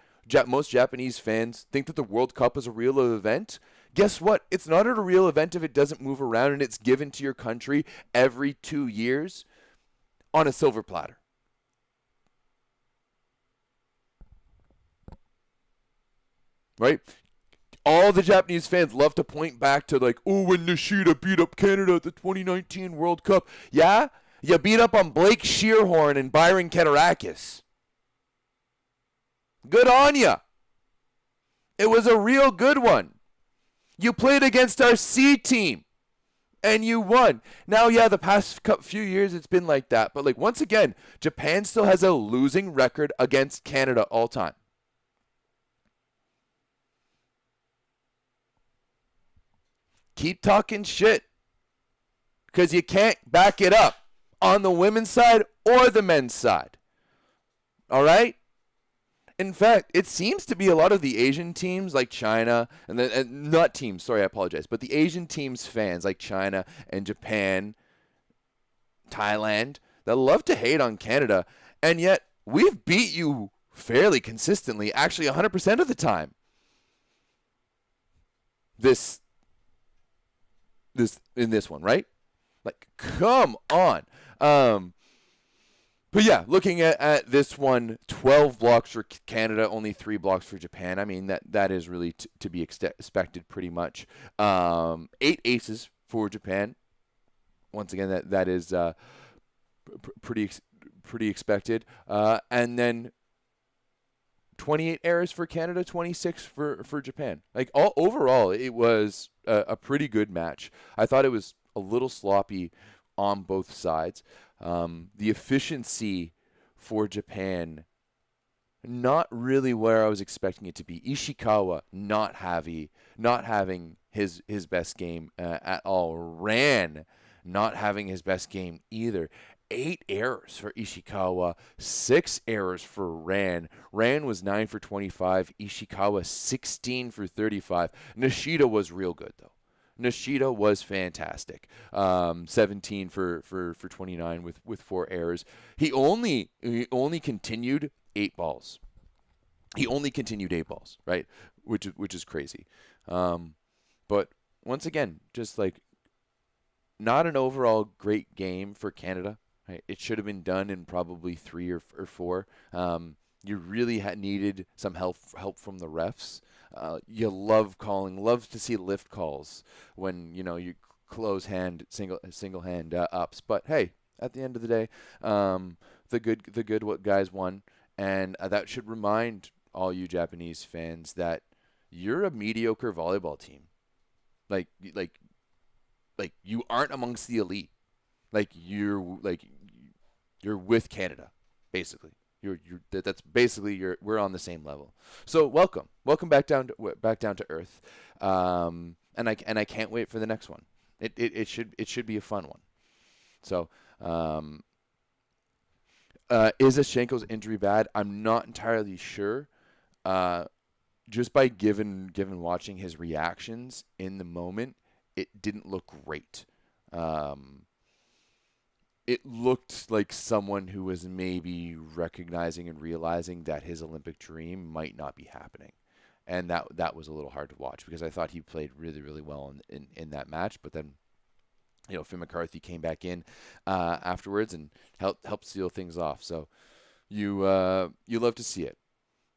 most Japanese fans think that the World Cup is a real event. Guess what? It's not a real event if it doesn't move around and it's given to your country every 2 years on a silver platter. Right? All the Japanese fans love to point back to like, oh, when Nishida beat up Canada at the 2019 World Cup. Yeah? You beat up on Blake Shearhorn and Byron Keterakis. Good on ya. It was a real good one. You played against our C team, and you won. Now, yeah, the past few years it's been like that. But, like, once again, Japan still has a losing record against Canada all time. Keep talking shit, because you can't back it up on the women's side or the men's side. All right? In fact, it seems to be a lot of the Asian teams like China, and not teams, sorry, I apologize, but the Asian teams fans like China and Japan, Thailand, that love to hate on Canada, and yet we've beat you fairly consistently, actually 100% of the time. This in this one, right? Like, come on. But yeah, looking at this one, 12 blocks for Canada, only 3 blocks for Japan. I mean, that is really to be expected pretty much. 8 aces for Japan. Once again, that is pretty pretty expected. And then 28 errors for Canada, 26 for Japan. Like overall, it was a pretty good match. I thought it was a little sloppy on both sides. The efficiency for Japan, not really where I was expecting it to be. Ishikawa not having his best game at all. Ran not having his best game either. 8 errors for Ishikawa, 6 errors for Ran. Ran was 9 for 25, Ishikawa 16 for 35. Nishida was real good though. Nishida was fantastic. 17 for 29 with 4 errors. He only continued 8 balls. He only continued 8 balls, right? Which is crazy. But once again, just like not an overall great game for Canada. Right? It should have been done in probably 3 or 4. You really needed some help from the refs. You love to see lift calls when you close hand single hand ups. But hey, at the end of the day, the good what guys won, and that should remind all you Japanese fans that you're a mediocre volleyball team. Like you aren't amongst the elite. You're with Canada, basically. That's basically we're on the same level. So welcome back down to earth. And I can't wait for the next one. It should be a fun one. So is Ashenko's injury bad? I'm not entirely sure. Just by given watching his reactions in the moment, it didn't look great. It looked like someone who was maybe recognizing and realizing that his Olympic dream might not be happening. And that was a little hard to watch because I thought he played really, really well in that match. But then, Finn McCarthy came back in afterwards and helped seal things off. So you love to see it.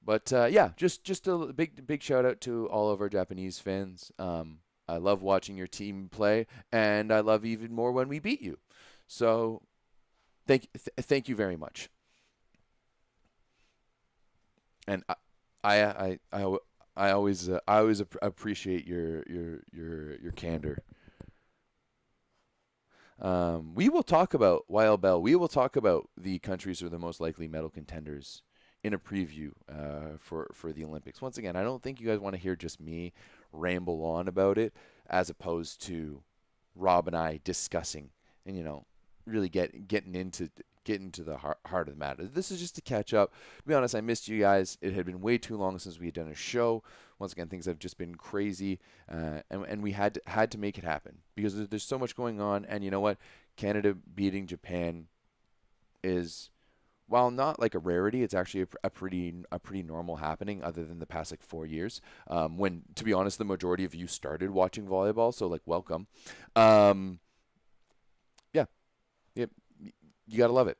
But yeah, just a big shout out to all of our Japanese fans. I love watching your team play, and I love even more when we beat you. So, thank you very much. And I always appreciate your candor. We will talk about Bell. We will talk about the countries who are the most likely medal contenders in a preview for the Olympics. Once again, I don't think you guys want to hear just me ramble on about it, as opposed to Rob and I discussing and really getting into the heart of the matter. This is just to catch up. To be honest, I missed you guys. It had been way too long since we had done a show. Once again, things have just been crazy, and we had to make it happen because there's so much going on. And you know what? Canada beating Japan is, while not like a rarity, it's actually a pretty normal happening, other than the past 4 years. When, to be honest, the majority of you started watching volleyball, so welcome. Yeah, you gotta love it.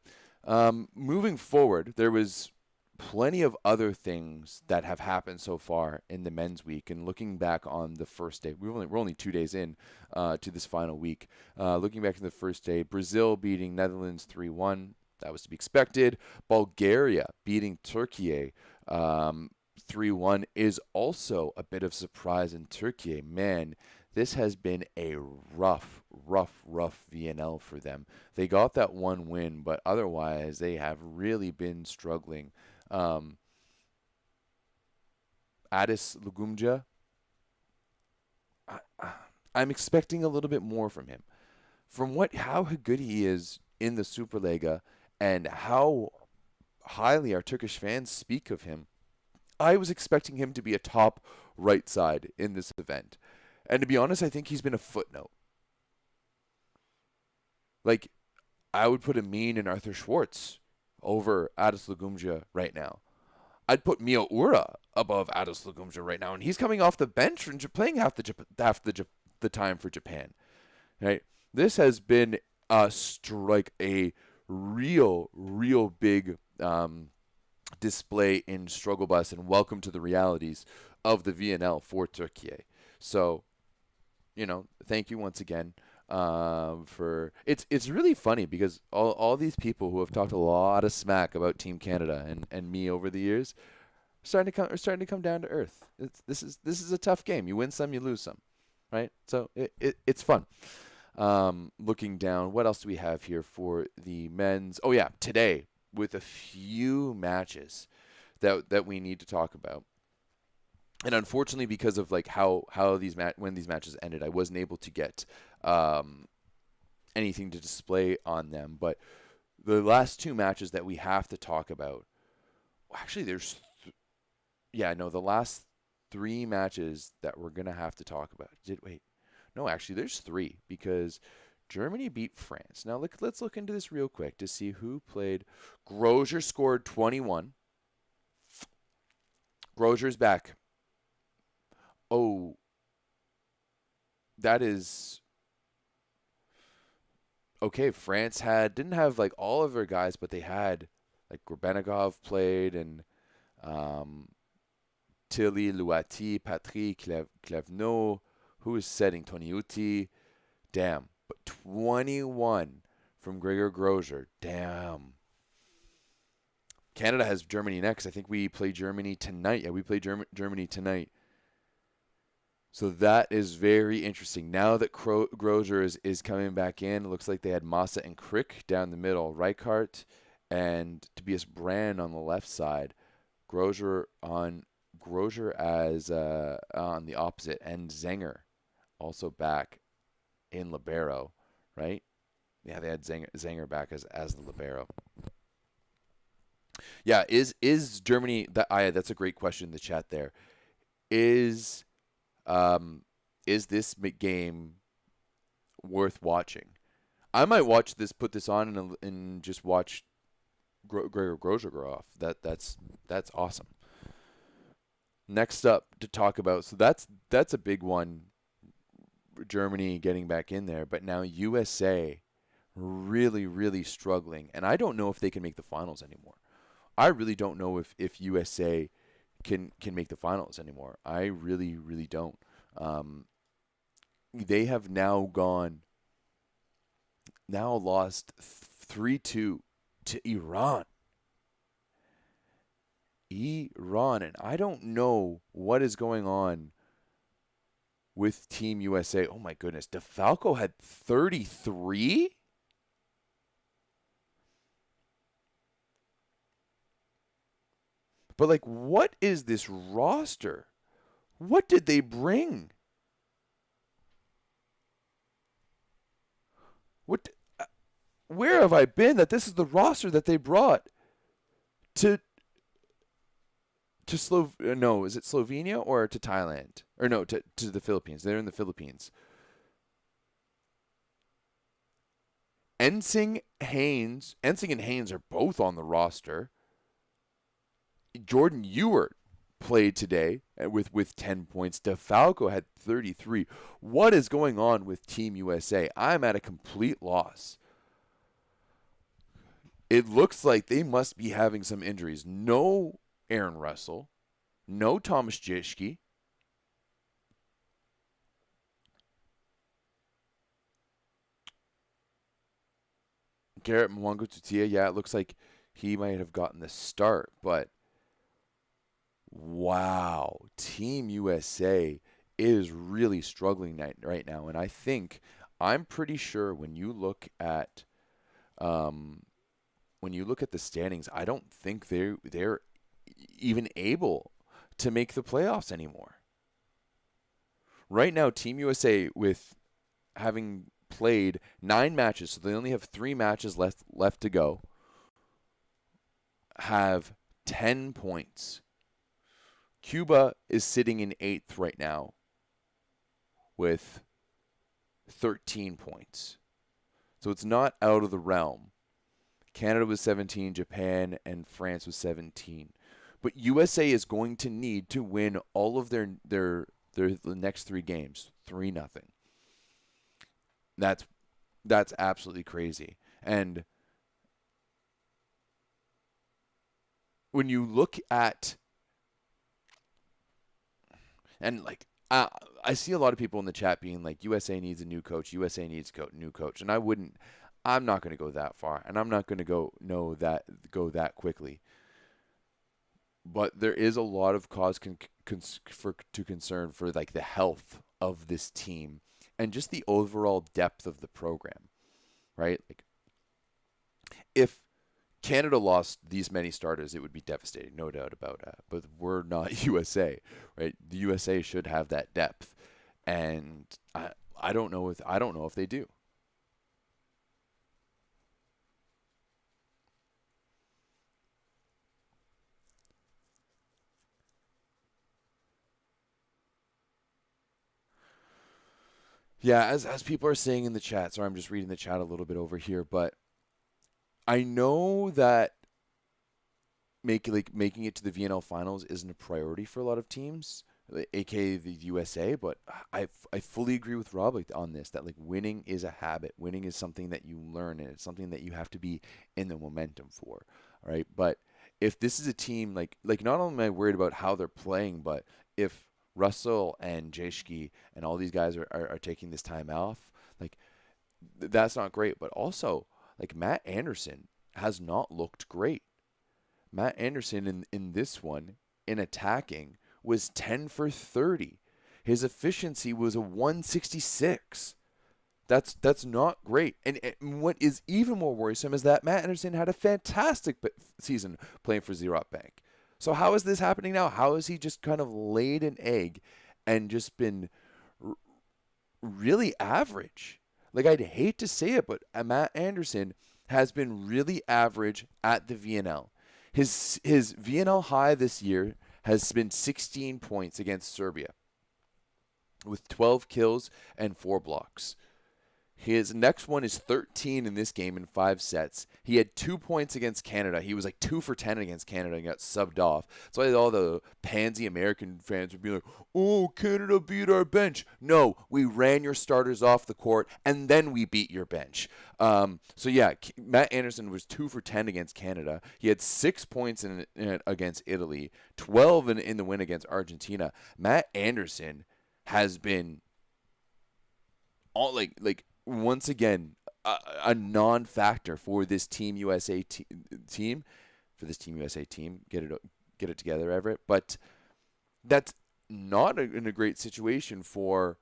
Moving forward, there was plenty of other things that have happened so far in the men's week. And looking back on the first day, we're only 2 days in to this final week. Looking back to the first day, Brazil beating Netherlands 3-1. That was to be expected. Bulgaria beating Turkey 3-1 is also a bit of surprise in Turkey. Man, this has been a rough VNL for them. They got that one win, but otherwise they have really been struggling. Addis Lugumja, I'm expecting a little bit more from him. From how good he is in the Superliga and how highly our Turkish fans speak of him, I was expecting him to be a top right side in this event. And to be honest, I think he's been a footnote. I would put Amin and Arthur Schwartz over Addis Lugumja right now. I'd put Mio Ura above Addis Lugumja right now, and he's coming off the bench and playing half the time for Japan. Right? This has been a real big display in struggle bus and welcome to the realities of the VNL for Turkey. So, thank you once again for it's really funny because all these people who have talked a lot of smack about Team Canada and me over the years are starting to come down to earth. This is a tough game. You win some, you lose some, right? So it's fun. Looking down, what else do we have here for the men's? Oh yeah, today with a few matches that we need to talk about. And unfortunately, because of like how when these matches ended, I wasn't able to get anything to display on them. But the last two matches that we have to talk about, actually, the last three matches that we're gonna have to talk about. No, actually, there's three because Germany beat France. Now let's look into this real quick to see who played. Grosjean scored 21. Grosjean's back. Oh, that is okay. France didn't have like all of their guys, but they had like Gorbenagov played and Tilly, Luati, Patrick, Clevenot, who is setting Toniuti. Damn, but 21 from Gregor Grosjean. Damn. Canada has Germany next. I think we play Germany tonight. Yeah, we play Germany tonight. So that is very interesting. Now that Grosjean is coming back in, it looks like they had Massa and Crick down the middle, Reichardt and Tobias Brand on the left side. Grosjean as on the opposite, and Zenger also back in libero, right? Yeah, they had Zenger back as the libero. Yeah, is Germany that's a great question in the chat there. Is this game worth watching? I might put this on and just watch Gregor Grosjean go off. That's awesome. Next up to talk about, so that's a big one. Germany getting back in there, but now USA really struggling, and I don't know if they can make the finals anymore. I really don't know if USA can make the finals anymore. I really don't. They have now lost 3-2 to Iran. And I don't know what is going on with Team USA. Oh my goodness, DeFalco had 33? But like, what is this roster? What did they bring? Where have I been that this is the roster that they brought to no, is it Slovenia or to Thailand? Or no, to the Philippines. They're in the Philippines. Ensing and Haynes are both on the roster. Jordan Ewart played today with 10 points. DeFalco had 33. What is going on with Team USA? I'm at a complete loss. It looks like they must be having some injuries. No Aaron Russell. No Thomas Jischke. Garrett Mwangu-Tutia, yeah, it looks like he might have gotten the start, but wow, Team USA is really struggling right now, and I'm pretty sure when you look at the standings, I don't think they're even able to make the playoffs anymore. Right now, Team USA, with having played 9 matches, so they only have 3 matches left to go, have 10 points. Cuba is sitting in 8th right now with 13 points. So it's not out of the realm. Canada was 17, Japan and France was 17. But USA is going to need to win all of their the next 3 games, 3-0. That's absolutely crazy. And when you look at, and like, I see a lot of people in the chat being like, USA needs a new coach, USA needs a new coach, and I'm not going to go that far, and I'm not going to go that quickly. But there is a lot of cause to concern for like the health of this team and just the overall depth of the program, right? Like, if Canada lost these many starters, it would be devastating, no doubt about that. But we're not USA, right? The USA should have that depth, and I don't know if they do. Yeah, as people are saying in the chat, sorry, I'm just reading the chat a little bit over here, but I know that making it to the VNL finals isn't a priority for a lot of teams, aka the USA. But I fully agree with Rob on this, that like winning is a habit. Winning is something that you learn, and it's something that you have to be in the momentum for. All right, but if this is a team like not only am I worried about how they're playing, but if Russell and Jashki and all these guys are taking this time off, like that's not great. But also, like Matt Anderson has not looked great. Matt Anderson in this one, in attacking, was 10 for 30. His efficiency was a 166. That's not great. And what is even more worrisome is that Matt Anderson had a fantastic season playing for Xerox Bank. So how is this happening now? How has he just kind of laid an egg and just been really average? Like, I'd hate to say it, but Matt Anderson has been really average at the VNL. His VNL high this year has been 16 points against Serbia, with 12 kills and 4 blocks. His next one is 13 in this game in 5 sets. He had 2 points against Canada. He was like 2 for 10 against Canada and got subbed off. So all the pansy American fans would be like, oh, Canada beat our bench. No, we ran your starters off the court, and then we beat your bench. So yeah, Matt Anderson was 2 for 10 against Canada. He had 6 points against Italy, 12 in the win against Argentina. Matt Anderson has been all like once again a non-factor for this Team USA team. For this Team USA team, get it together, Everett. But that's not in a great situation for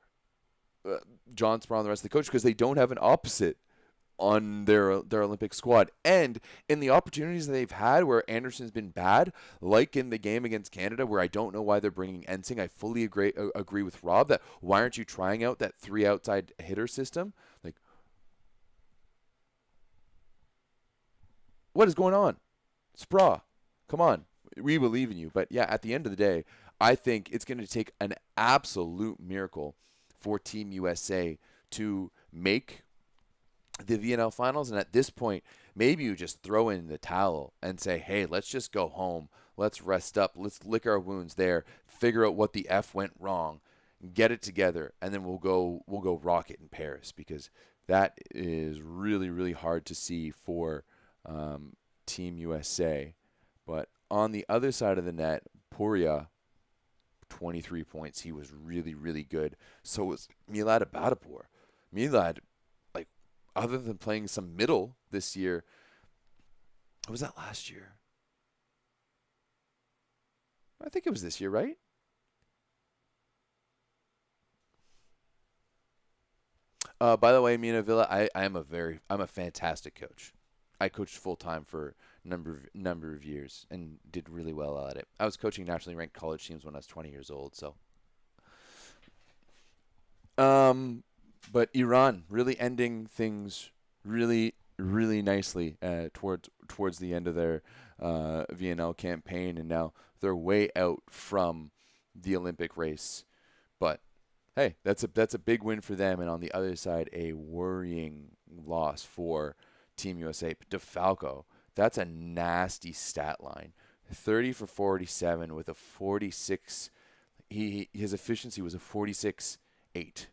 John Sproul and the rest of the coach, because they don't have an opposite on their Olympic squad. And in the opportunities that they've had where Anderson's been bad, like in the game against Canada, where I don't know why they're bringing Ensing, I fully agree with Rob that why aren't you trying out that 3 outside hitter system? Like, what is going on? Sproul, come on. We believe in you. But yeah, at the end of the day, I think it's going to take an absolute miracle for Team USA to make the VNL finals. And at this point, maybe you just throw in the towel and say, hey, let's just go home. Let's rest up. Let's lick our wounds there. Figure out what the F went wrong. Get it together, and then we'll go rock it in Paris, because that is really, really hard to see for Team USA. But on the other side of the net, Puria, 23 points. He was really, really good. So was Milad Abadapur. Milad, like, other than playing some middle this year, what was that last year? I think it was this year, right? By the way, Mina Villa, I'm a fantastic coach. I coached full time for a number of years and did really well at it. I was coaching nationally ranked college teams when I was 20 years old. So, but Iran really ending things really, really nicely towards the end of their VNL campaign, and now they're way out from the Olympic race. But hey, that's a big win for them, and on the other side, a worrying loss for Team USA. But DeFalco, that's a nasty stat line. 30 for 47 with a 46. His efficiency was a 46.8.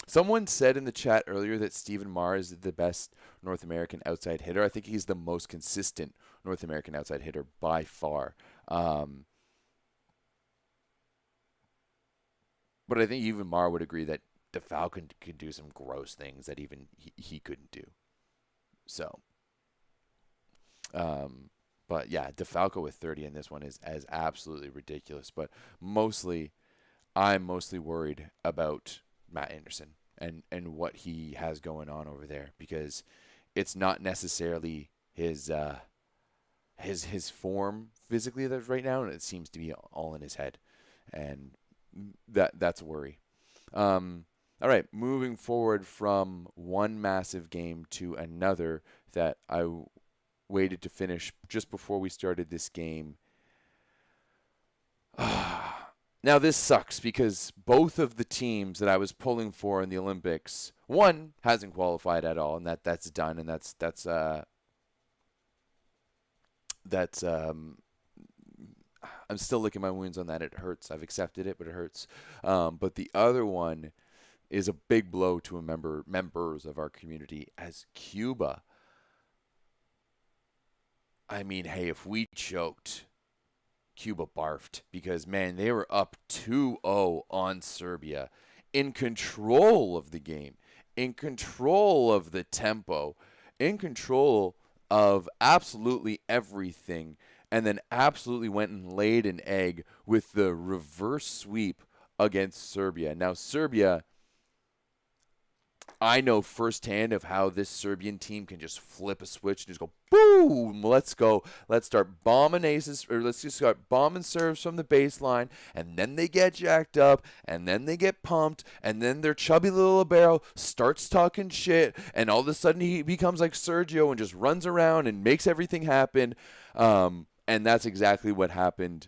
Someone said in the chat earlier that Stephen Marr is the best North American outside hitter. I think he's the most consistent North American outside hitter by far. Um, but I think even Marr would agree that DeFalco can do some gross things that even he couldn't do. So, um, but yeah, DeFalco with 30 in this one is as absolutely ridiculous. But mostly, I'm mostly worried about Matt Anderson and what he has going on over there, because it's not necessarily his form physically that's right now, and it seems to be all in his head, and that's a worry. All right, moving forward from one massive game to another that I waited to finish just before we started this game. Now this sucks because both of the teams that I was pulling for in the Olympics, one hasn't qualified at all, and that's done, and that's I'm still licking my wounds on that. It hurts. I've accepted it, but it hurts. But the other one is a big blow to members of our community, as Cuba. I mean, hey, if we choked, Cuba barfed, because man, they were up 2-0 on Serbia, in control of the game, in control of the tempo, in control of absolutely everything, and then absolutely went and laid an egg with the reverse sweep against Serbia. Now Serbia, I know firsthand of how this Serbian team can just flip a switch and just go boom. Let's go. Let's start bombing aces, or let's just start bombing serves from the baseline, and then they get jacked up, and then they get pumped, and then their chubby little libero starts talking shit, and all of a sudden he becomes like Sergio and just runs around and makes everything happen. And that's exactly what happened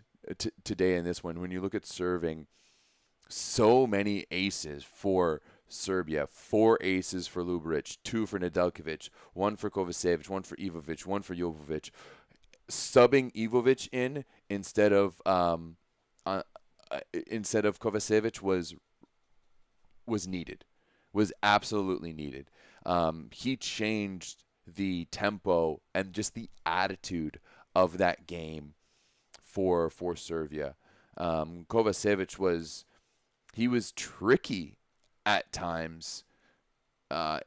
today in this one. When you look at serving, so many aces for Serbia, 4 aces for Luburic, 2 for Nedeljkovic, 1 for Kovacevic, 1 for Ivovic, 1 for Jovovic. Subbing Ivovic in instead of Kovacevic was needed, was absolutely needed. He changed the tempo and just the attitude of that game for Serbia. Kovacevic was tricky at times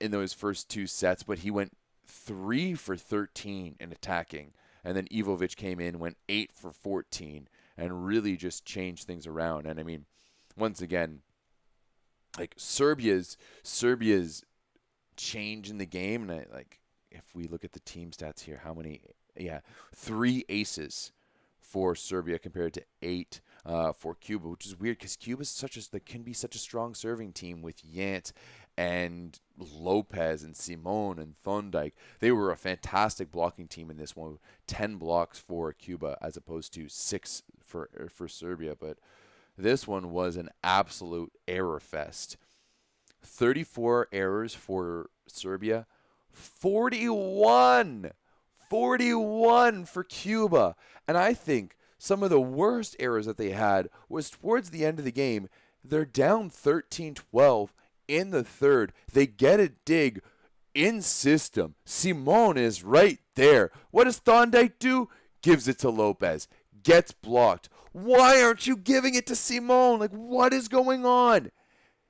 in those first 2 sets, but he went 3 for 13 in attacking, and then Ivovic came in, went 8 for 14, and really just changed things around. And I mean, once again, like Serbia's change in the game, and if we look at the team stats here, how many? Yeah, 3 aces for Serbia compared to 8 for Cuba, which is weird because Cuba can be such a strong serving team with Yant and Lopez and Simon and Thondike. They were a fantastic blocking team in this one. 10 blocks for Cuba as opposed to 6 for Serbia, but this one was an absolute error fest. 34 errors for Serbia, 41 for Cuba. And I think some of the worst errors that they had was towards the end of the game. They're down 13-12 in the third. They get a dig in system. Simone is right there. What does Thondike do? Gives it to Lopez. Gets blocked. Why aren't you giving it to Simone? Like, what is going on?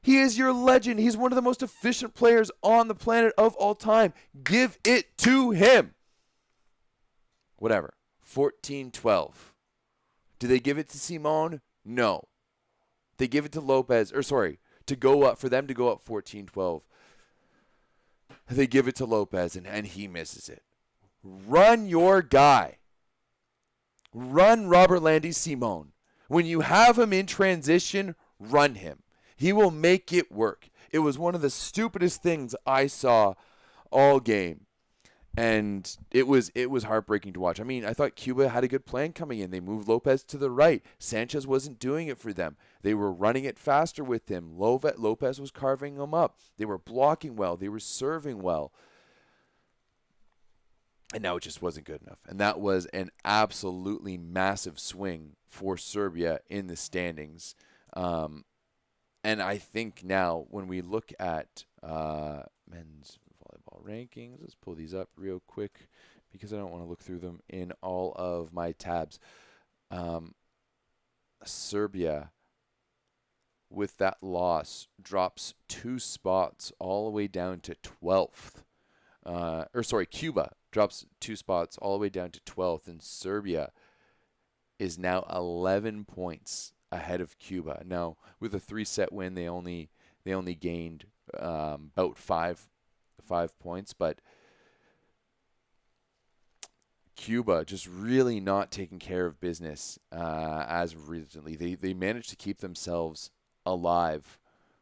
He is your legend. He's one of the most efficient players on the planet of all time. Give it to him. Whatever. 14-12. Do they give it to Simone? No. They give it to Lopez, to go up, for them to go up 14-12. They give it to Lopez, and he misses it. Run your guy. Run Robert Landy Simone. When you have him in transition, run him. He will make it work. It was one of the stupidest things I saw all game. And it was heartbreaking to watch. I mean, I thought Cuba had a good plan coming in. They moved Lopez to the right. Sanchez wasn't doing it for them. They were running it faster with him. Lopez was carving them up. They were blocking well. They were serving well. And now it just wasn't good enough. And that was an absolutely massive swing for Serbia in the standings. And I think now when we look at men's volleyball rankings, let's pull these up real quick because I don't want to look through them in all of my tabs. Um, Serbia, with that loss, drops 2 spots all the way down to 12th. Cuba drops 2 spots all the way down to 12th, and Serbia is now 11 points ahead of Cuba. Now, with a 3-set win, they only gained about 5 points, but Cuba just really not taking care of business as recently. They managed to keep themselves alive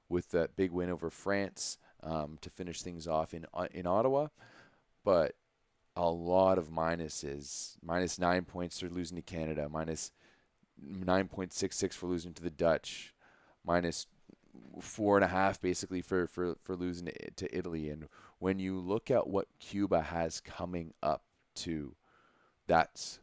with that big win over France to finish things off in Ottawa, but a lot of minuses. -9 points for losing to Canada, -9.66 for losing to the Dutch, -4.5 basically for losing to Italy. And when you look at what Cuba has coming up to, that's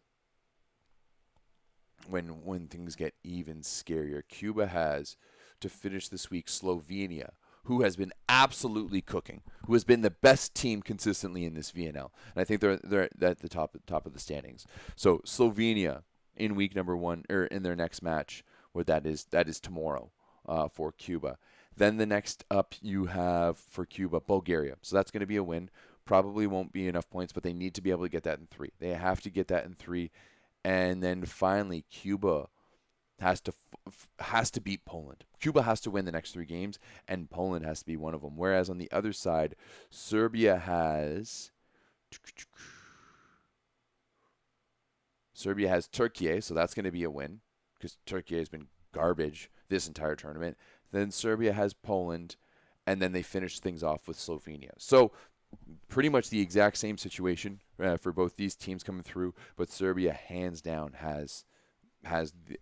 when things get even scarier. Cuba has to finish this week Slovenia, who has been absolutely cooking, who has been the best team consistently in this VNL. And I think they're at the top of the standings. So Slovenia in week number 1, or in their next match, where that is tomorrow for Cuba. Then the next up you have for Cuba, Bulgaria. So that's going to be a win. Probably won't be enough points, but they need to be able to get that in 3. They have to get that in 3. And then finally, Cuba has to beat Poland. Cuba has to win the next 3 games, and Poland has to be one of them. Whereas on the other side, Serbia has Turkey, so that's going to be a win because Turkey has been garbage this entire tournament. Then Serbia has Poland, and then they finish things off with Slovenia. So pretty much the exact same situation for both these teams coming through, but Serbia hands down has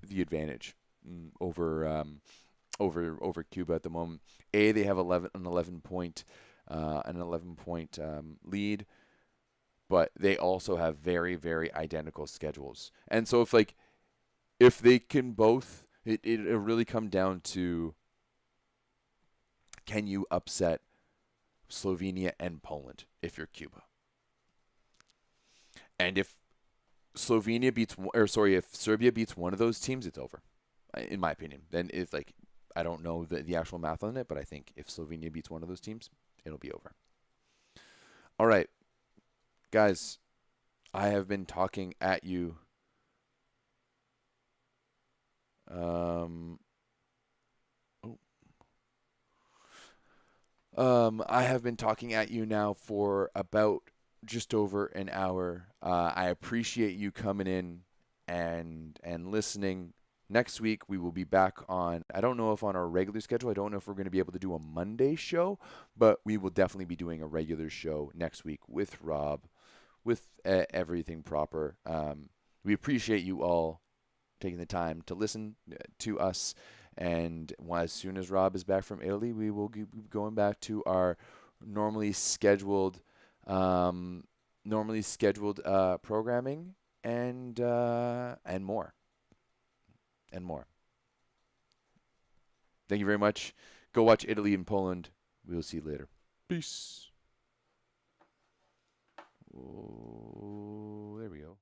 the advantage over Cuba at the moment. They have an 11 point lead, but they also have very, very identical schedules. And so if they can both, it'll really come down to, can you upset Slovenia and Poland if you're Cuba? And if Serbia beats one of those teams, it's over, in my opinion. Then it's I don't know the actual math on it, but I think if Slovenia beats one of those teams, it'll be over. All right, guys, I have been talking at you. I have been talking at you now for about just over an hour. I appreciate you coming in and listening. Next week we will be back on, I don't know if on our regular schedule. I don't know if we're going to be able to do a Monday show, but we will definitely be doing a regular show next week with Rob, with everything proper. We appreciate you all taking the time to listen to us. And as soon as Rob is back from Italy, we will be going back to our normally scheduled programming and more. And more. Thank you very much. Go watch Italy and Poland. We will see you later. Peace. Oh, there we go.